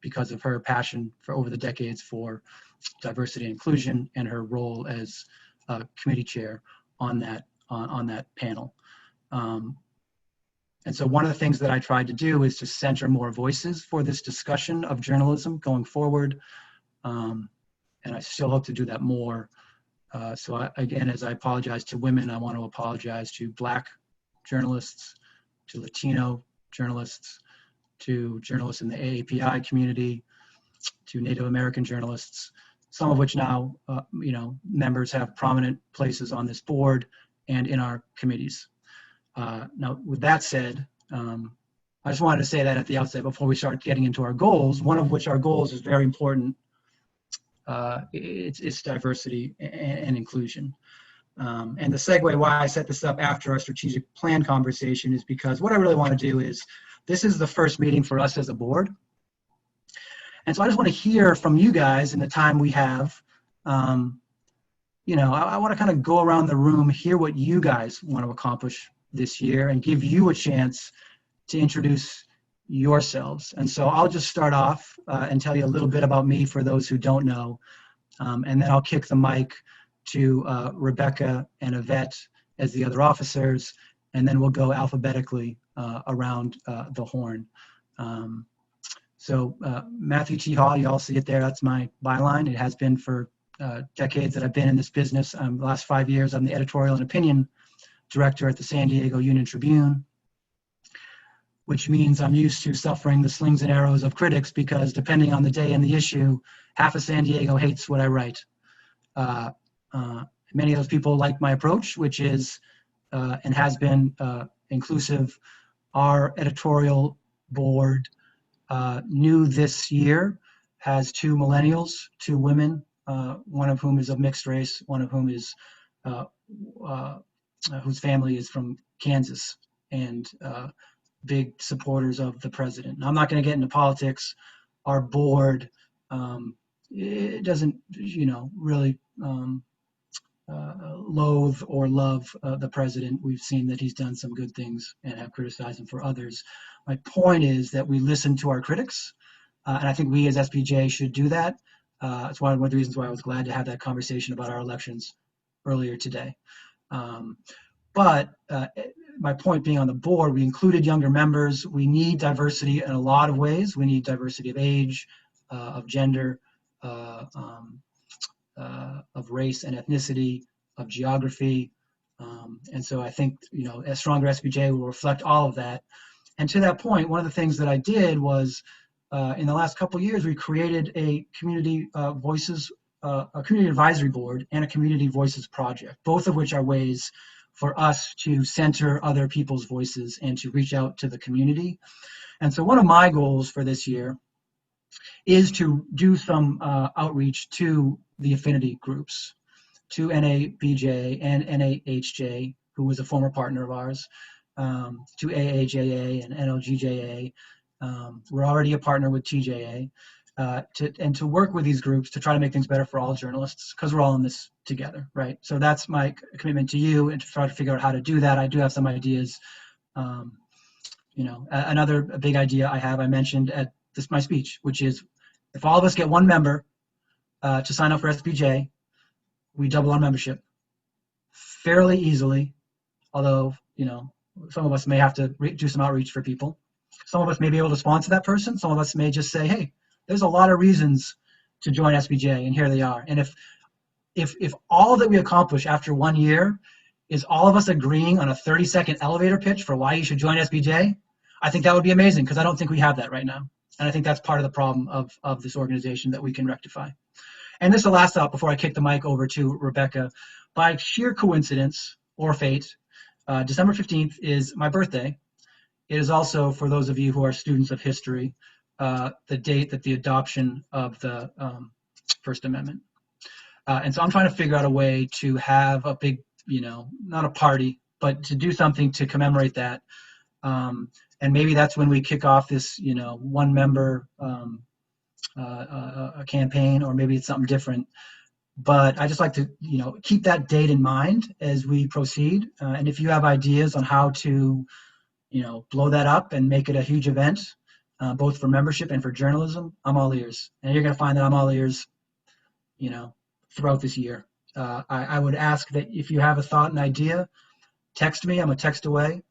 because of her passion for over the decades for diversity and inclusion and her role as committee chair on that panel. And so one of the things that I tried to do is to center more voices for this discussion of journalism going forward. And I still hope to do that more. Again, as I apologize to women, I want to apologize to Black journalists, to Latino journalists, to journalists in the AAPI community, to Native American journalists, some of which now, members have prominent places on this board and in our committees. Now, with that said, I just wanted to say that at the outset before we start getting into our goals, one of which our goals is very important. It's diversity and inclusion. And the segue why I set this up after our strategic plan conversation is because what I really want to do is, this is the first meeting for us as a board. And so I just want to hear from you guys in the time we have. I want to kind of go around the room, hear what you guys want to accomplish this year and give you a chance to introduce yourselves. And so I'll just start off and tell you a little bit about me for those who don't know. And then I'll kick the mic to Rebecca and Yvette as the other officers, and then we'll go alphabetically around the horn. So Matthew T. Hall, you all see it there. That's my byline. It has been for decades that I've been in this business. The last 5 years, I'm the editorial and opinion director at the San Diego Union Tribune, which means I'm used to suffering the slings and arrows of critics because depending on the day and the issue, half of San Diego hates what I write. Many of those people like my approach, which is and has been inclusive. Our editorial board, new this year, has 2 millennials, 2 women, one of whom is of mixed race, one of whom is whose family is from Kansas, and big supporters of the president. Now, I'm not going to get into politics. Our board, it doesn't, really loathe or love the president. We've seen that he's done some good things and have criticized him for others. My point is that we listen to our critics, and I think we as SPJ should do that. It's one of the reasons why I was glad to have that conversation about our elections earlier today. But my point being, on the board, we included younger members. We need diversity in a lot of ways. We need diversity of age, of gender, of race and ethnicity, of geography. And so I think, a stronger SPJ will reflect all of that. And to that point, one of the things that I did was, in the last couple of years, we created a community voices, a community advisory board and a community voices project, both of which are ways for us to center other people's voices and to reach out to the community. And so one of my goals for this year is to do some outreach to the affinity groups, to NABJ and NAHJ, who was a former partner of ours, to AAJA and NLGJA. We're already a partner with TJA, to work with these groups to try to make things better for all journalists, because we're all in this together, right? So that's my commitment to you, and to try to figure out how to do that. I do have some ideas. Another big idea I mentioned at my speech, which is if all of us get one member to sign up for SPJ, we double our membership fairly easily, although, some of us may have to do some outreach for people. Some of us may be able to sponsor that person. Some of us may just say, hey, there's a lot of reasons to join SPJ, and here they are. And if all that we accomplish after 1 year is all of us agreeing on a 30-second elevator pitch for why you should join SPJ, I think that would be amazing, because I don't think we have that right now. And I think that's part of the problem of this organization that we can rectify. And this is the last thought before I kick the mic over to Rebecca. By sheer coincidence or fate, December 15th is my birthday. It is also, for those of you who are students of history, the date that the adoption of the First Amendment. And so I'm trying to figure out a way to have a big, not a party, but to do something to commemorate that. And maybe that's when we kick off this, one member a campaign, or maybe it's something different. But I just like to, keep that date in mind as we proceed. And if you have ideas on how to, blow that up and make it a huge event, both for membership and for journalism, I'm all ears. And you're going to find that I'm all ears, throughout this year. I would ask that if you have a thought and idea, text me. I'm a text away.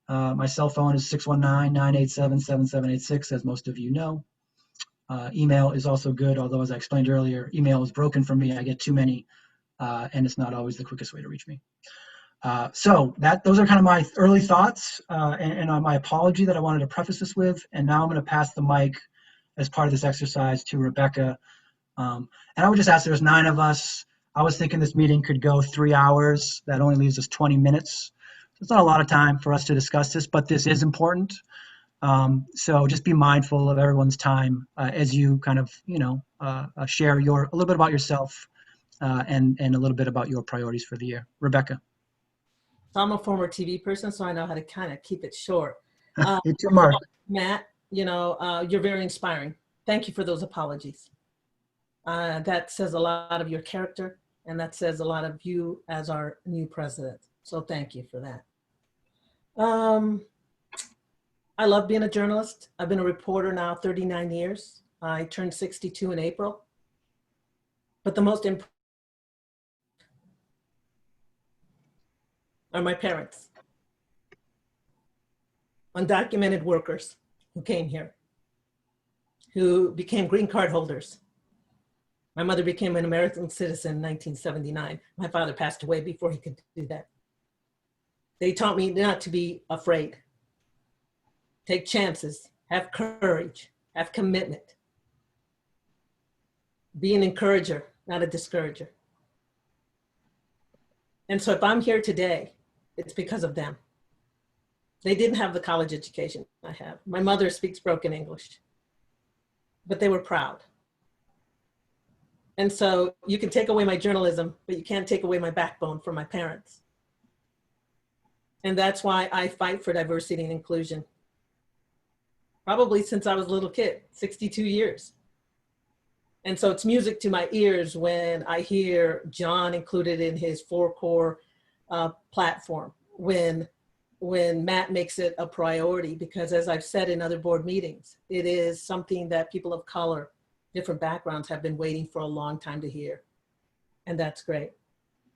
My cell phone is 619-987-7786, as most of you know. Email is also good, although, as I explained earlier, email is broken for me. I get too many, and it's not always the quickest way to reach me. So those are kind of my early thoughts, and my apology that I wanted to preface this with. And now I'm going to pass the mic as part of this exercise to Rebecca. And I would just ask, there's 9 of us. I was thinking this meeting could go 3 hours. That only leaves us 20 minutes. So it's not a lot of time for us to discuss this, but this is important. So just be mindful of everyone's time as you kind of, share a little bit about yourself and a little bit about your priorities for the year. Rebecca. So I'm a former TV person, so I know how to kind of keep it short. It's your mark. Matt, you're very inspiring. Thank you for those apologies. That says a lot of your character, and that says a lot of you as our new president. So thank you for that. I love being a journalist. I've been a reporter now 39 years. I turned 62 in April. But the most are my parents, undocumented workers who came here, who became green card holders. My mother became an American citizen in 1979. My father passed away before he could do that. They taught me not to be afraid. Take chances, have courage, have commitment. Be an encourager, not a discourager. And so if I'm here today, it's because of them. They didn't have the college education I have. My mother speaks broken English, but they were proud. And so you can take away my journalism, but you can't take away my backbone from my parents. And that's why I fight for diversity and inclusion. Probably since I was a little kid, 62 years. And so it's music to my ears when I hear John included in his 4-core platform, when Matt makes it a priority, because as I've said in other board meetings, it is something that people of color, different backgrounds, have been waiting for a long time to hear. And that's great.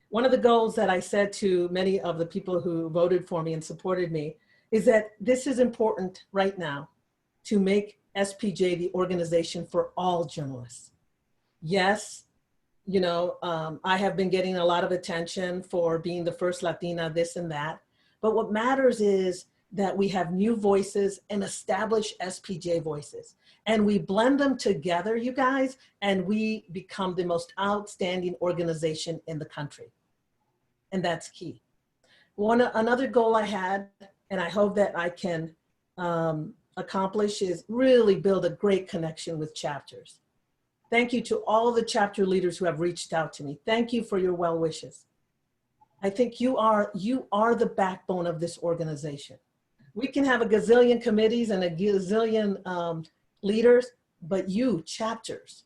One of the goals that I said to many of the people who voted for me and supported me is that this is important right now to make SPJ the organization for all journalists. Yes, you know, I have been getting a lot of attention for being the first Latina, this and that. But what matters is that we have new voices and established SPJ voices. And we blend them together, you guys, and we become the most outstanding organization in the country. And that's key. Another goal I had, and I hope that I can accomplish, is really build a great connection with chapters. Thank you to all the chapter leaders who have reached out to me. Thank you for your well wishes. I think you are the backbone of this organization. We can have a gazillion committees and a gazillion leaders, but you, chapters,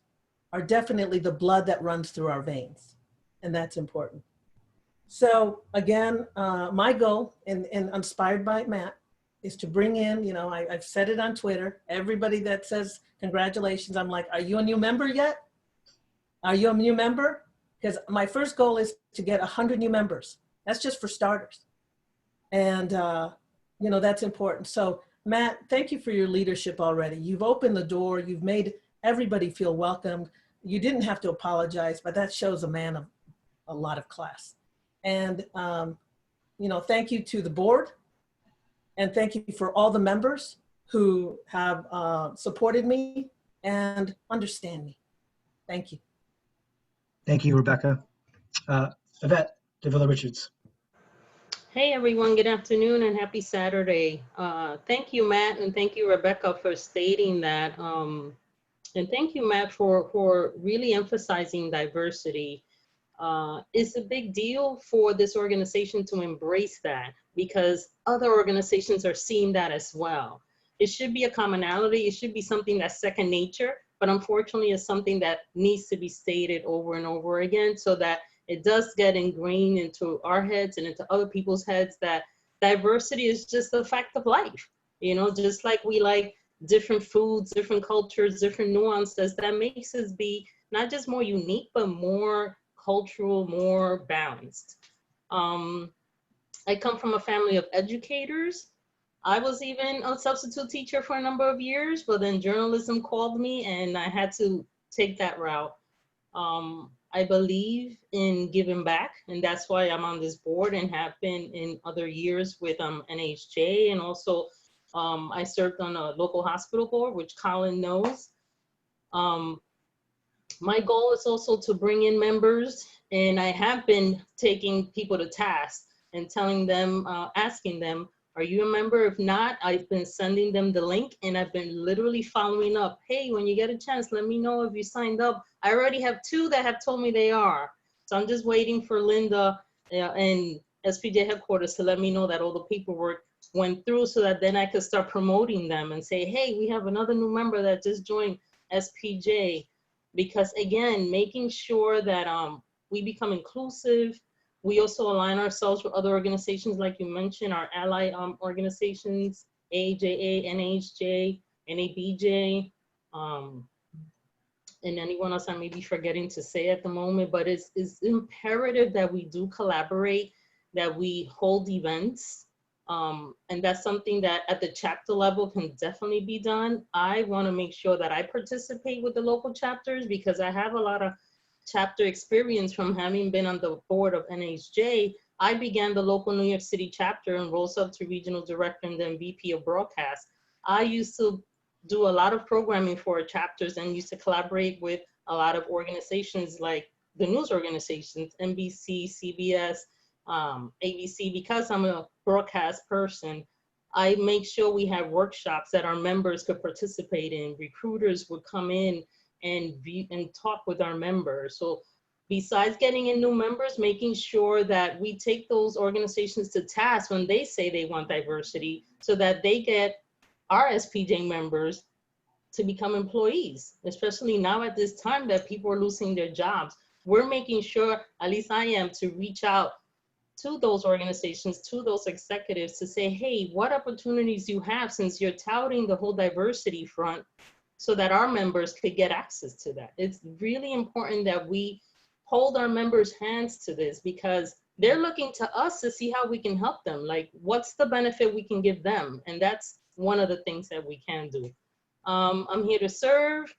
are definitely the blood that runs through our veins, and that's important. So again, my goal, and inspired by Matt, is to bring in, you know, I've said it on Twitter, everybody that says congratulations, I'm like, are you a new member yet? Are you a new member? Because my first goal is to get 100 new members. That's just for starters. And, you know, that's important. So Matt, thank you for your leadership already. You've opened the door. You've made everybody feel welcomed. You didn't have to apologize, but that shows a man of a lot of class. And, you know, thank you to the board. And thank you for all the members who have supported me and understand me. Thank you. Thank you, Rebecca. Yvette Davila Richards. Hey everyone, good afternoon and happy Saturday. Thank you, Matt, and thank you, Rebecca, for stating that. And thank you, Matt, for really emphasizing diversity. It's a big deal for this organization to embrace that, because other organizations are seeing that as well. It should be a commonality. It should be something that's second nature, but unfortunately it's something that needs to be stated over and over again so that it does get ingrained into our heads and into other people's heads that diversity is just a fact of life. You know, just like we like different foods, different cultures, different nuances, that makes us be not just more unique, but more cultural, more balanced. I come from a family of educators. I was even a substitute teacher for a number of years, but then journalism called me and I had to take that route. I believe in giving back, and that's why I'm on this board and have been in other years with NHJ, and also I served on a local hospital board, which Colin knows. My goal is also to bring in members, and I have been taking people to task and telling them, asking them, are you a member? If not, I've been sending them the link and I've been literally following up. Hey, when you get a chance, let me know if you signed up. I already have 2 that have told me they are. So I'm just waiting for Linda and SPJ headquarters to let me know that all the paperwork went through, so that then I could start promoting them and say, hey, we have another new member that just joined SPJ. Because again, making sure that we become inclusive. We also align ourselves with other organizations, like you mentioned, our ally organizations, AJA, NHJ, NABJ, and anyone else I may be forgetting to say at the moment. But it's imperative that we do collaborate that we hold events. And that's something that at the chapter level can definitely be done. I want to make sure that I participate with the local chapters because I have a lot of chapter experience from having been on the board of NHJ. I began the local New York City chapter and rose up to regional director and then VP of broadcast. I used to do a lot of programming for our chapters and used to collaborate with a lot of organizations like the news organizations, NBC, CBS, ABC. Because I'm a broadcast person, I make sure we have workshops that our members could participate in. Recruiters would come in and talk with our members. So besides getting in new members, making sure that we take those organizations to task when they say they want diversity so that they get our SPJ members to become employees, especially now at this time that people are losing their jobs. We're making sure, at least I am, to reach out to those organizations, to those executives to say, hey, what opportunities you have since you're touting the whole diversity front so that our members could get access to that. It's really important that we hold our members' hands to this because they're looking to us to see how we can help them. Like, what's the benefit we can give them? And that's one of the things that we can do. I'm here to serve.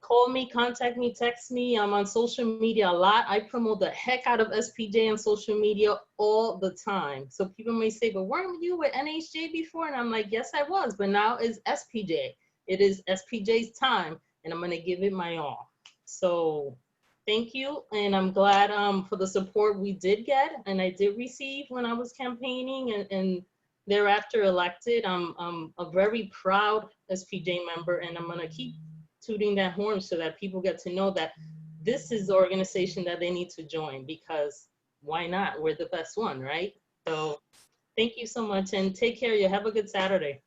Call me, contact me, text me. I'm on social media a lot. I promote the heck out of SPJ on social media all the time. So people may say, but weren't you with NHJ before? And I'm like, yes, I was, but now it's SPJ. It is SPJ's time, and I'm gonna give it my all. So thank you, and I'm glad for the support we did get, and I did receive when I was campaigning, and thereafter elected. I'm a very proud SPJ member, and I'm gonna keep tooting that horn so that people get to know that this is the organization that they need to join, because why not? We're the best one, right? So thank you so much, and take care. You have a good Saturday.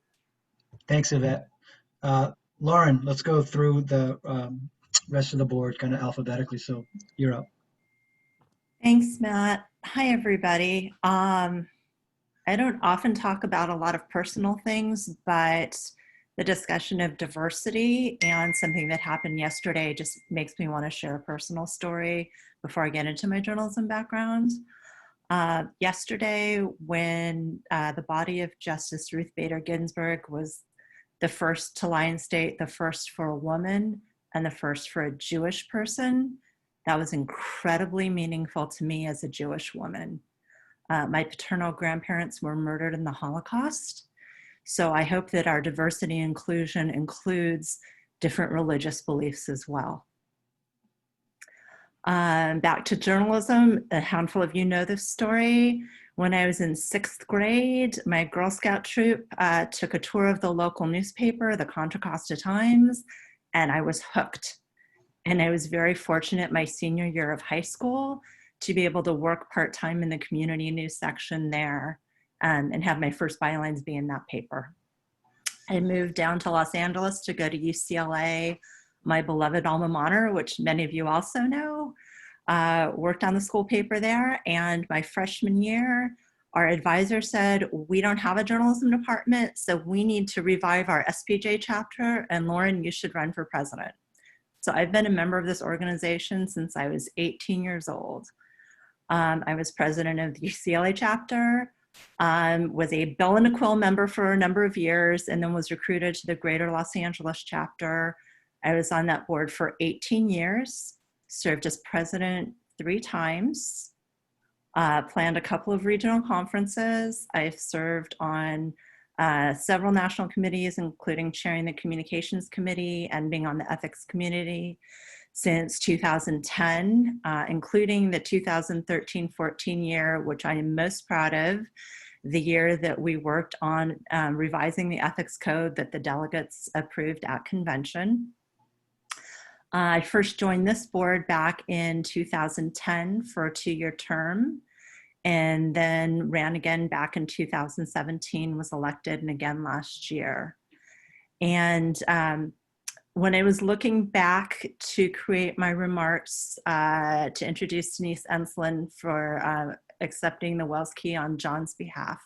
Thanks, Yvette. Lauren, let's go through the rest of the board kind of alphabetically. So you're up. Thanks, Matt. Hi, everybody. I don't often talk about a lot of personal things, but the discussion of diversity and something that happened yesterday just makes me want to share a personal story before I get into my journalism background. Yesterday, when the body of Justice Ruth Bader Ginsburg was the first to lie in state, the first for a woman, and the first for a Jewish person, that was incredibly meaningful to me as a Jewish woman. My paternal grandparents were murdered in the Holocaust. So I hope that our diversity inclusion includes different religious beliefs as well. Back to journalism, a handful of you know this story. When I was in 6th grade, my Girl Scout troop took a tour of the local newspaper, the Contra Costa Times, and I was hooked. And I was very fortunate my senior year of high school to be able to work part-time in the community news section there and have my first bylines be in that paper. I moved down to Los Angeles to go to UCLA, my beloved alma mater, which many of you also know. Worked on the school paper there, and my freshman year, our advisor said, we don't have a journalism department, so we need to revive our SPJ chapter, and Lauren, you should run for president. So I've been a member of this organization since I was 18 years old. I was president of the UCLA chapter, was a Bell and Quill member for a number of years, and then was recruited to the Greater Los Angeles chapter. I was on that board for 18 years. Served as president 3 times, planned a couple of regional conferences. I've served on several national committees, including chairing the communications committee and being on the ethics community since 2010, including the 2013-14 year, which I am most proud of, the year that we worked on revising the ethics code that the delegates approved at convention. I first joined this board back in 2010 for a 2-year term, and then ran again back in 2017, was elected, and again last year. And when I was looking back to create my remarks to introduce Denise Enslin for accepting the Wells Key on John's behalf,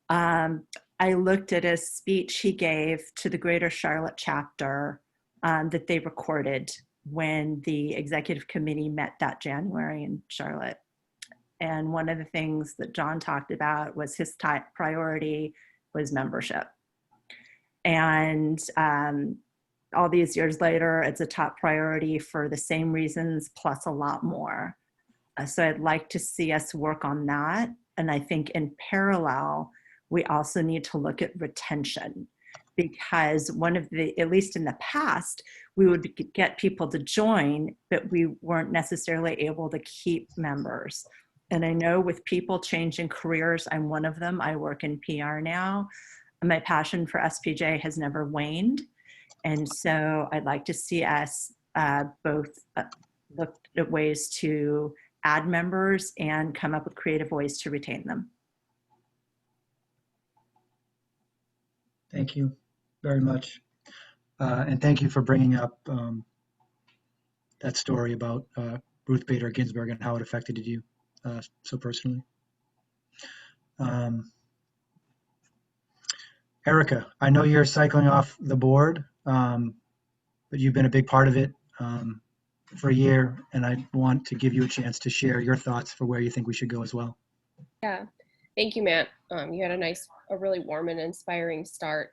I looked at a speech he gave to the Greater Charlotte chapter that they recorded when the executive committee met that January in Charlotte. And one of the things that John talked about was his priority was membership. And all these years later, it's a top priority for the same reasons, plus a lot more. So I'd like to see us work on that. And I think in parallel, we also need to look at retention, because one of the, at least in the past, we would get people to join, but we weren't necessarily able to keep members. And I know with people changing careers, I'm one of them. I work in PR now. My passion for SPJ has never waned. And so I'd like to see us both look at ways to add members and come up with creative ways to retain them. Thank you very much. And thank you for bringing up that story about Ruth Bader Ginsburg and how it affected you so personally. Erica, I know you're cycling off the board, but you've been a big part of it for a year, and I want to give you a chance to share your thoughts for where you think we should go as well. Yeah, thank you, Matt. You had a really warm and inspiring start.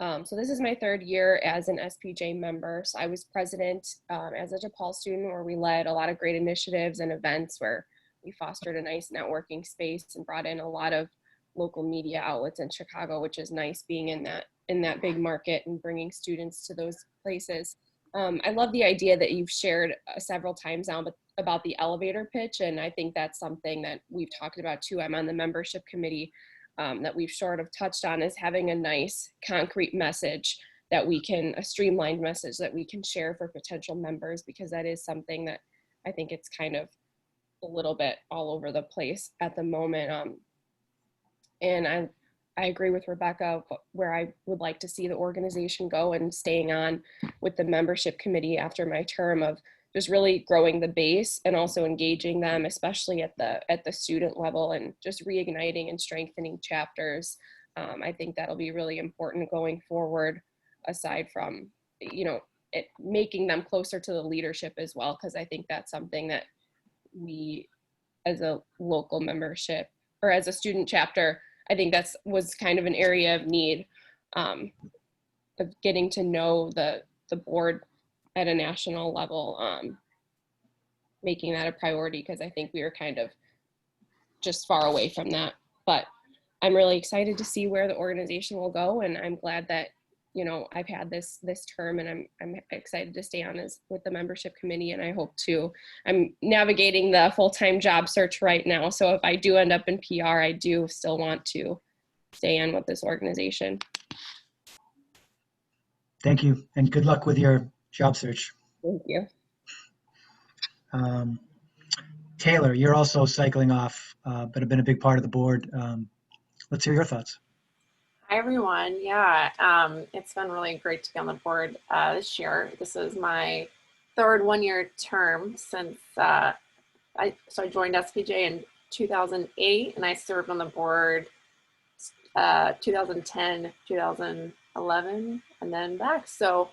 So this is my third year as an SPJ member. So I was president as a DePaul student, where we led a lot of great initiatives and events where we fostered a nice networking space and brought in a lot of local media outlets in Chicago, which is nice being in that big market and bringing students to those places. I love the idea that you've shared several times now about the elevator pitch, and I think that's something that we've talked about too. I'm on the membership committee that we've sort of touched on, is having a nice concrete message that a streamlined message that we can share for potential members, because that is something that I think it's kind of a little bit all over the place at the moment. And I agree with Rebecca where I would like to see the organization go, and staying on with the membership committee after my term, of just really growing the base and also engaging them, especially at the student level, and just reigniting and strengthening chapters. I think that'll be really important going forward, aside from, making them closer to the leadership as well, because I think that's something that we, as a local membership or as a student chapter, I think was kind of an area of need, of getting to know the board at a national level, making that a priority, because I think we were kind of just far away from that. But I'm really excited to see where the organization will go, and I'm glad that I've had this term, and I'm excited to stay on with the membership committee, and I hope to. I'm navigating the full-time job search right now, so if I do end up in PR, I do still want to stay on with this organization. Thank you, and good luck with your job search. Thank you. Taylor, you're also cycling off, but have been a big part of the board. Let's hear your thoughts. Hi, everyone. Yeah, it's been really great to be on the board this year. This is my third one-year term since I joined SPJ in 2008, and I served on the board 2010, 2011, and then back. So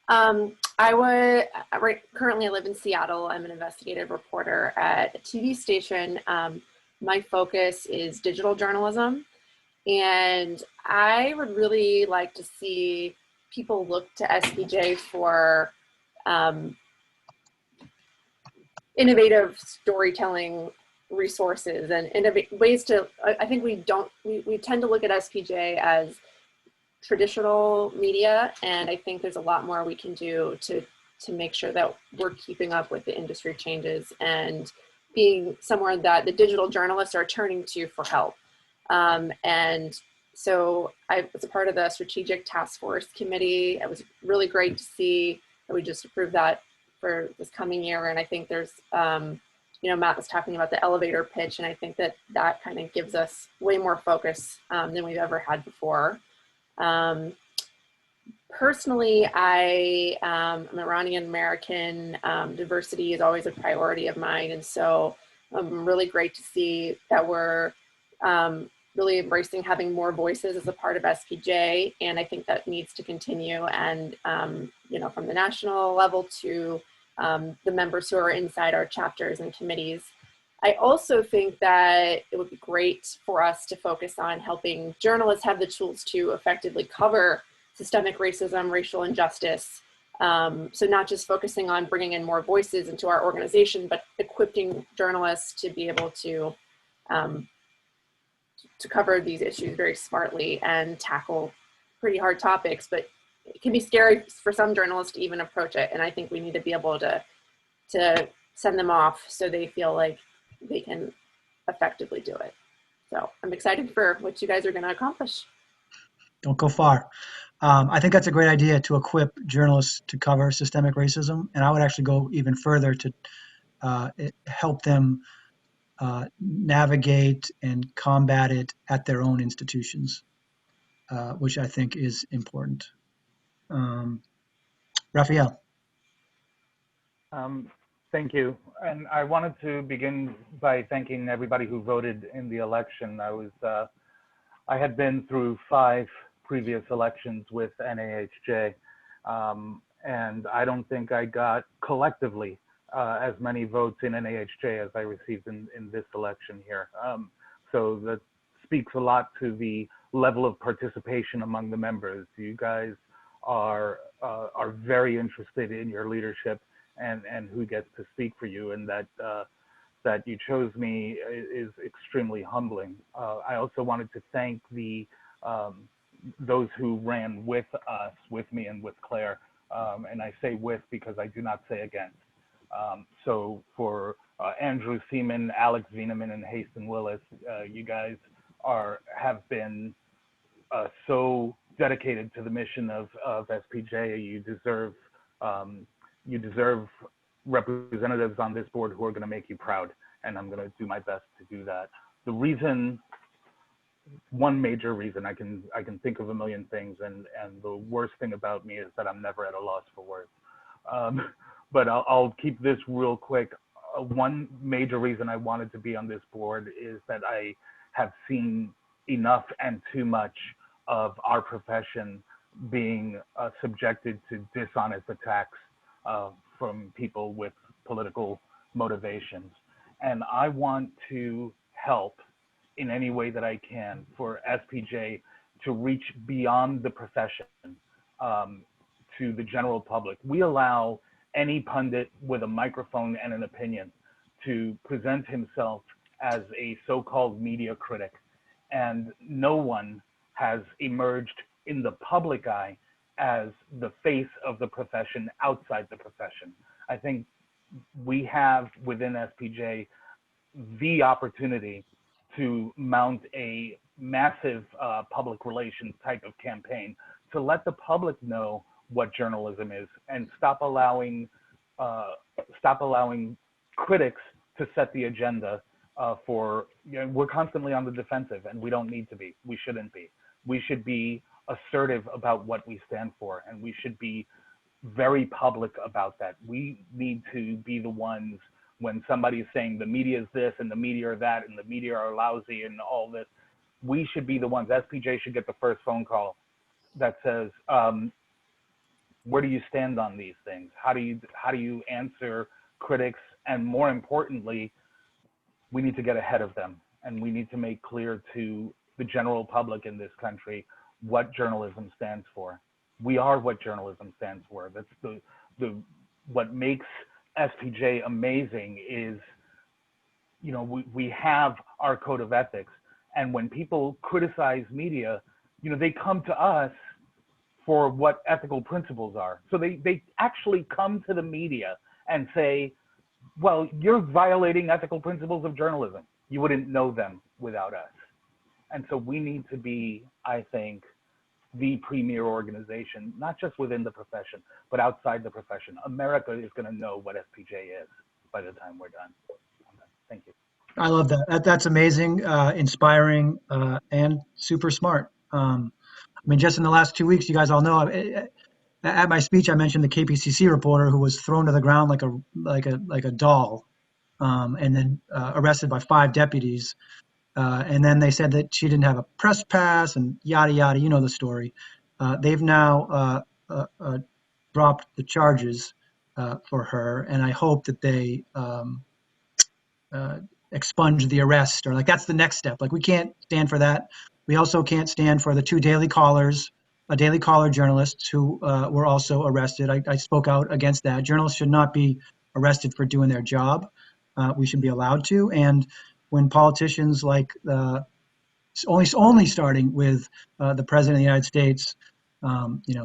currently I live in Seattle. I'm an investigative reporter at a TV station. My focus is digital journalism. And I would really like to see people look to SPJ for innovative storytelling resources and ways to, I think we tend to look at SPJ as traditional media, and I think there's a lot more we can do to make sure that we're keeping up with the industry changes and being somewhere that the digital journalists are turning to for help. And so I was a part of the Strategic Task Force Committee. It was really great to see that we just approved that for this coming year. And I think there's, Matt was talking about the elevator pitch, and I think that kind of gives us way more focus than we've ever had before. Personally, I'm Iranian American. Diversity is always a priority of mine. And so really great to see that we're really embracing having more voices as a part of SPJ. And I think that needs to continue. And, from the national level to the members who are inside our chapters and committees. I also think that it would be great for us to focus on helping journalists have the tools to effectively cover systemic racism, racial injustice. So not just focusing on bringing in more voices into our organization, but equipping journalists to be able to cover these issues very smartly and tackle pretty hard topics. But it can be scary for some journalists to even approach it. And I think we need to be able to send them off so they feel like they can effectively do it. So I'm excited for what you guys are going to accomplish. Don't go far. I think that's a great idea to equip journalists to cover systemic racism. And I would actually go even further to help them navigate and combat it at their own institutions, which I think is important. Raphael. Thank you. And I wanted to begin by thanking everybody who voted in the election. I had been through 5 previous elections with NAHJ, and I don't think I got collectively as many votes in NAHJ as I received in this election here. So that speaks a lot to the level of participation among the members. You guys are very interested in your leadership and who gets to speak for you, and that you chose me is extremely humbling. I also wanted to thank those who ran with us, with me and with Claire, and I say with because I do not say against. So for Andrew Seaman, Alex Wieneman, and Hasten Willis, you guys have been so dedicated to the mission of SPJ. You deserve representatives on this board who are going to make you proud, and I'm going to do my best to do that. One major reason, I can think of a million things, and the worst thing about me is that I'm never at a loss for words. But I'll keep this real quick. One major reason I wanted to be on this board is that I have seen enough and too much of our profession being subjected to dishonest attacks from people with political motivations. And I want to help in any way that I can for SPJ to reach beyond the profession to the general public. We allow any pundit with a microphone and an opinion to present himself as a so-called media critic, and no one has emerged in the public eye as the face of the profession outside the profession. I think we have within SPJ the opportunity to mount a massive public relations type of campaign to let the public know what journalism is and stop allowing critics to set the agenda for, we're constantly on the defensive, and we don't need to be. We shouldn't be. We should be assertive about what we stand for, and we should be very public about that. We need to be the ones when somebody is saying the media is this and the media are that and the media are lousy and all this. We should be the ones. SPJ should get the first phone call that says, where do you stand on these things? How do you answer critics? And more importantly, we need to get ahead of them, and we need to make clear to the general public in this country what journalism stands for. We are what journalism stands for. That's what makes SPJ amazing is, we have our code of ethics, and when people criticize media, they come to us for what ethical principles are. So they actually come to the media and say, well, you're violating ethical principles of journalism. You wouldn't know them without us. And so we need to be, I think, the premier organization, not just within the profession, but outside the profession. America is going to know what SPJ is by the time we're done. Thank you. I love that. That's amazing, inspiring, and super smart. Just in the last 2 weeks, you guys all know, at my speech, I mentioned the KPCC reporter who was thrown to the ground like a doll, and then arrested by 5 deputies. And then they said that she didn't have a press pass and yada, yada, you know the story. They've now dropped the charges for her, and I hope that they expunge the arrest, or like that's the next step. Like we can't stand for that. We also can't stand for the 2 daily caller journalists who were also arrested. I spoke out against that. Journalists should not be arrested for doing their job. We should be allowed to. And when politicians like only starting with the President of the United States,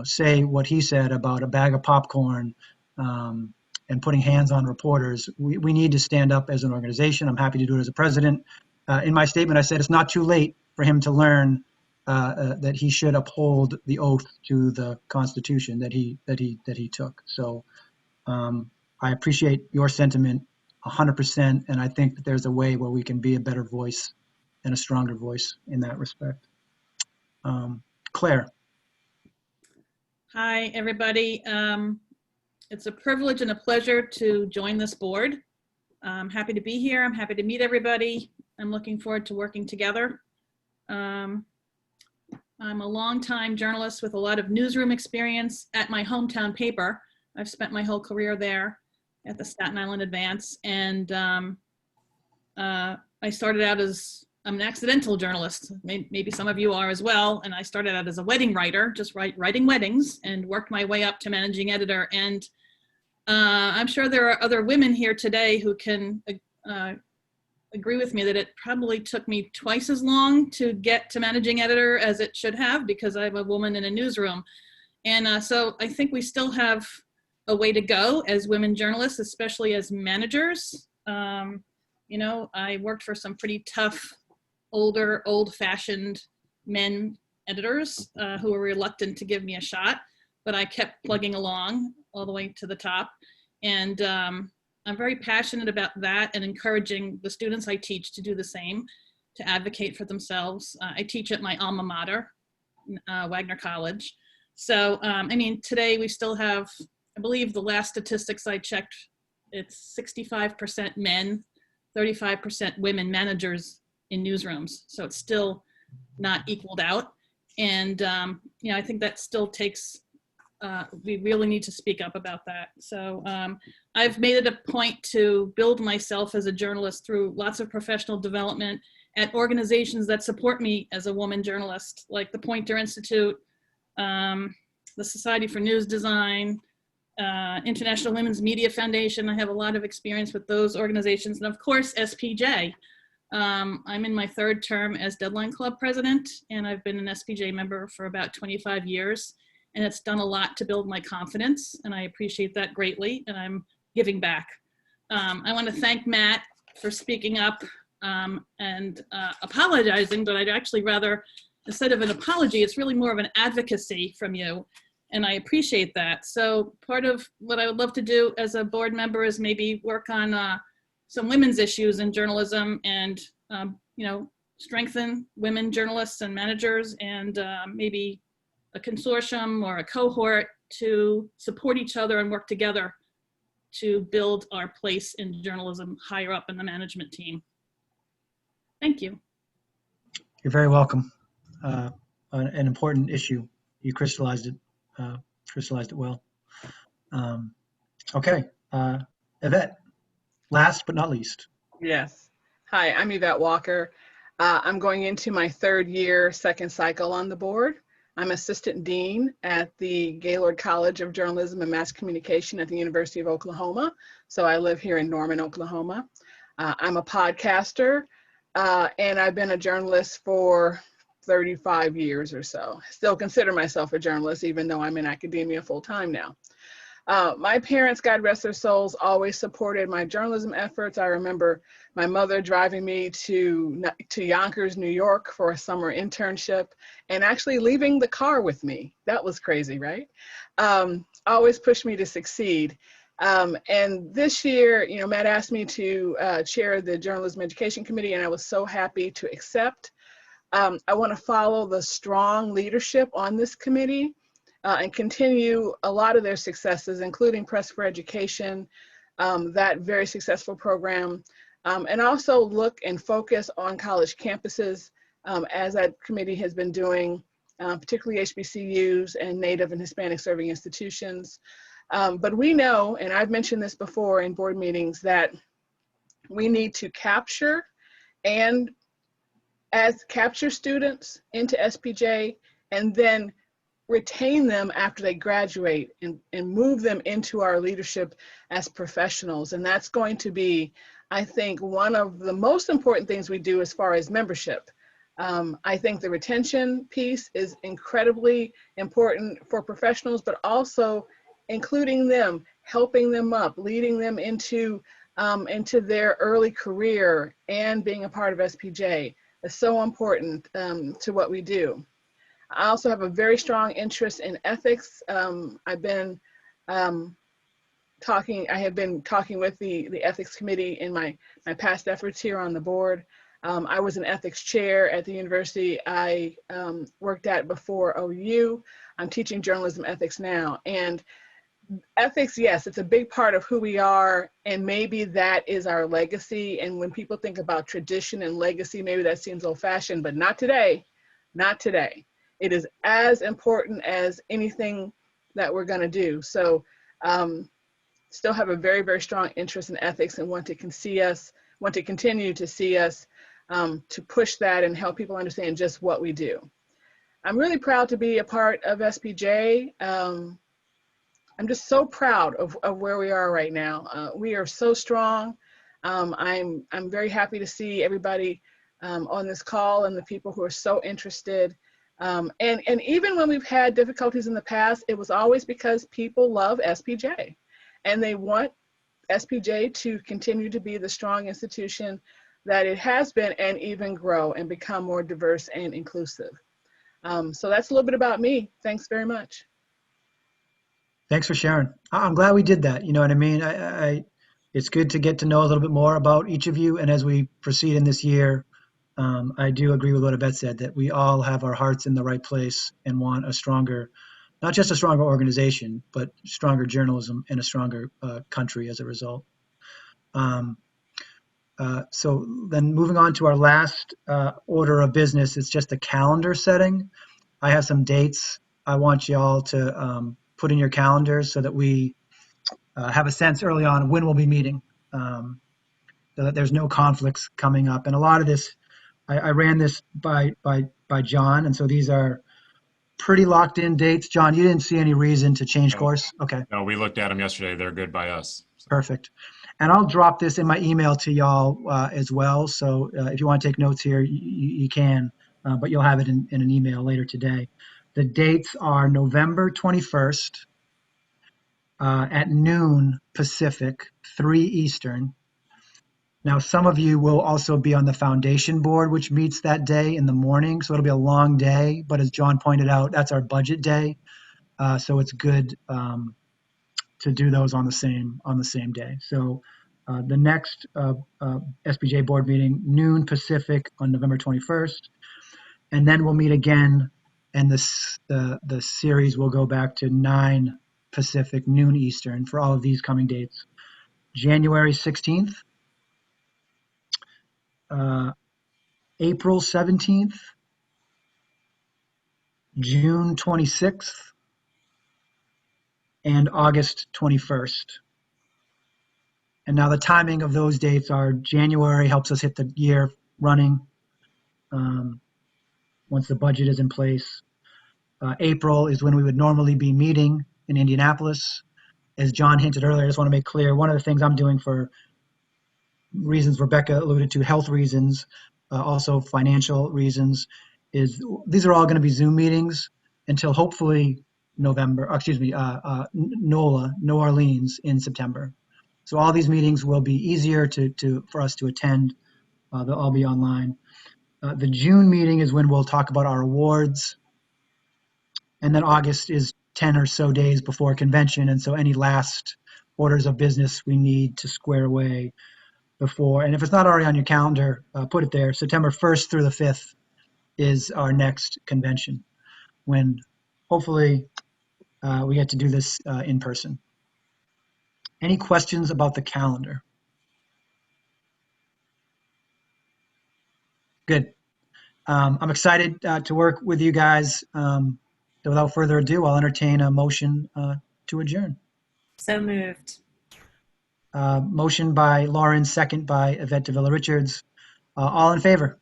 say what he said about a bag of popcorn and putting hands on reporters, we need to stand up as an organization. I'm happy to do it as a president. In my statement, I said it's not too late for him to learn that he should uphold the oath to the Constitution that he took. So I appreciate your sentiment 100%, and I think that there's a way where we can be a better voice and a stronger voice in that respect. Claire. Hi, everybody. It's a privilege and a pleasure to join this board. I'm happy to be here. I'm happy to meet everybody. I'm looking forward to working together. I'm a longtime journalist with a lot of newsroom experience at my hometown paper. I've spent my whole career there at the Staten Island Advance. And I started out as, I'm an accidental journalist. Maybe some of you are as well. And I started out as a wedding writer, just writing weddings, and worked my way up to managing editor. And I'm sure there are other women here today who can agree with me that it probably took me twice as long to get to managing editor as it should have, because I'm a woman in a newsroom. And so I think we still have a way to go as women journalists, especially as managers. I worked for some pretty tough, older, old-fashioned men editors who were reluctant to give me a shot, but I kept plugging along all the way to the top. And I'm very passionate about that and encouraging the students I teach to do the same, to advocate for themselves. I teach at my alma mater, Wagner College. So, today we still have, I believe the last statistics I checked, it's 65% men, 35% women managers in newsrooms. So it's still not equaled out. And, I think that still takes, we really need to speak up about that. So I've made it a point to build myself as a journalist through lots of professional development at organizations that support me as a woman journalist, like the Pointer Institute, the Society for News Design, International Women's Media Foundation. I have a lot of experience with those organizations. And of course, SPJ. I'm in my 3rd term as Deadline Club president, and I've been an SPJ member for about 25 years. And it's done a lot to build my confidence, and I appreciate that greatly, and I'm giving back. I want to thank Matt for speaking up and apologizing, but I'd actually rather, instead of an apology, it's really more of an advocacy from you. And I appreciate that. So part of what I would love to do as a board member is maybe work on some women's issues in journalism and, strengthen women journalists and managers, and maybe a consortium or a cohort to support each other and work together to build our place in journalism higher up in the management team. Thank you. You're very welcome. An important issue. You crystallized it well. Okay, Yvette, last but not least. Yes. Hi, I'm Yvette Walker. I'm going into my 3rd year, 2nd cycle on the board. I'm assistant dean at the Gaylord College of Journalism and Mass Communication at the University of Oklahoma. So I live here in Norman, Oklahoma. I'm a podcaster, and I've been a journalist for 35 years or so. I still consider myself a journalist, even though I'm in academia full time now. My parents, God rest their souls, always supported my journalism efforts. I remember my mother driving me to Yonkers, New York for a summer internship and actually leaving the car with me. That was crazy, right? Always pushed me to succeed. And this year, Matt asked me to chair the Journalism Education Committee, and I was so happy to accept. I want to follow the strong leadership on this committee and continue a lot of their successes, including Press for Education, that very successful program, and also look and focus on college campuses, as that committee has been doing, particularly HBCUs and Native and Hispanic serving institutions. But we know, and I've mentioned this before in board meetings, that We need to capture students into SPJ and then retain them after they graduate and move them into our leadership as professionals. And that's going to be, I think, one of the most important things we do as far as membership. I think the retention piece is incredibly important for professionals, but also including them, helping them up, leading them into their early career, and being a part of SPJ is so important to what we do. I also have a very strong interest in ethics. I have been talking with the ethics committee in my past efforts here on the board. I was an ethics chair at the university I worked at before OU. I'm teaching journalism ethics now. And ethics, yes, it's a big part of who we are, and maybe that is our legacy. And when people think about tradition and legacy, maybe that seems old-fashioned, but not today, not today. It is as important as anything that we're going to do. So still have a very, very strong interest in ethics and want to continue to see us to push that and help people understand just what we do. I'm really proud to be a part of SPJ. I'm just so proud of where we are right now. We are so strong. I'm very happy to see everybody on this call and the people who are so interested. And even when we've had difficulties in the past, it was always because people love SPJ and they want SPJ to continue to be the strong institution that it has been and even grow and become more diverse and inclusive. So that's a little bit about me. Thanks very much. Thanks for sharing. I'm glad we did that. You know what I mean? It's good to get to know a little bit more about each of you. And as we proceed in this year, I do agree with what Yvette said, that we all have our hearts in the right place and want a stronger, not just a stronger organization, but stronger journalism and a stronger country as a result. So then moving on to our last order of business, it's just a calendar setting. I have some dates I want y'all to put in your calendars so that we have a sense early on when we'll be meeting, so that there's no conflicts coming up. And a lot of this, I ran this by John, and so these are pretty locked in dates. John, you didn't see any reason to change course? Okay. No, we looked at them yesterday. They're good by us. Perfect. And I'll drop this in my email to y'all as well. So if you want to take notes here, you can, but you'll have it in an email later today. The dates are November 21st at noon Pacific, 3 Eastern. Now, some of you will also be on the foundation board, which meets that day in the morning. So it'll be a long day. But as John pointed out, that's our budget day. So it's good to do those on the same day. So the next SPJ board meeting, noon Pacific on November 21st. And then we'll meet again, and the series will go back to 9 Pacific, noon Eastern for all of these coming dates. January 16th, April 17th, June 26th, and August 21st. And now the timing of those dates are January helps us hit the year running once the budget is in place. April is when we would normally be meeting in Indianapolis. As John hinted earlier, I just want to make clear, one of the things I'm doing for reasons Rebecca alluded to, health reasons, also financial reasons, is these are all going to be Zoom meetings until hopefully NOLA, New Orleans in September. So all these meetings will be easier for us to attend. They'll all be online. The June meeting is when we'll talk about our awards. And then August is 10 or so days before convention. And so any last orders of business we need to square away before. And if it's not already on your calendar, put it there. September 1st through the 5th is our next convention, when hopefully we get to do this in person. Any questions about the calendar? Good. I'm excited to work with you guys. So without further ado, I'll entertain a motion to adjourn. So moved. Motion by Lauren, second by Yvette Davila Richards. All in favor?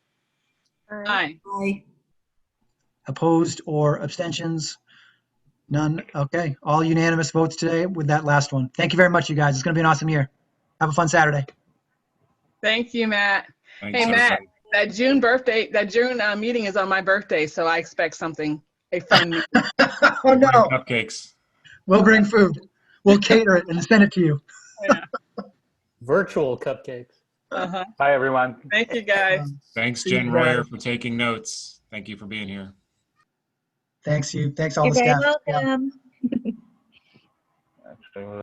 Aye. Aye. Opposed or abstentions? None. Okay. All unanimous votes today with that last one. Thank you very much, you guys. It's going to be an awesome year. Have a fun Saturday. Thank you, Matt. Thanks, Hey, Matt, everybody. that June meeting is on my birthday, so I expect a fun meeting. Oh, no. Cupcakes. We'll bring food. We'll cater it and send it to you. Yeah. Virtual cupcakes. Uh-huh. Bye, everyone. Thank you, guys. Thanks, See you Jen guys. Royer, for taking notes. Thank you for being here. Thanks, you. Thanks, all You're the very staff. Yeah. welcome. Actually,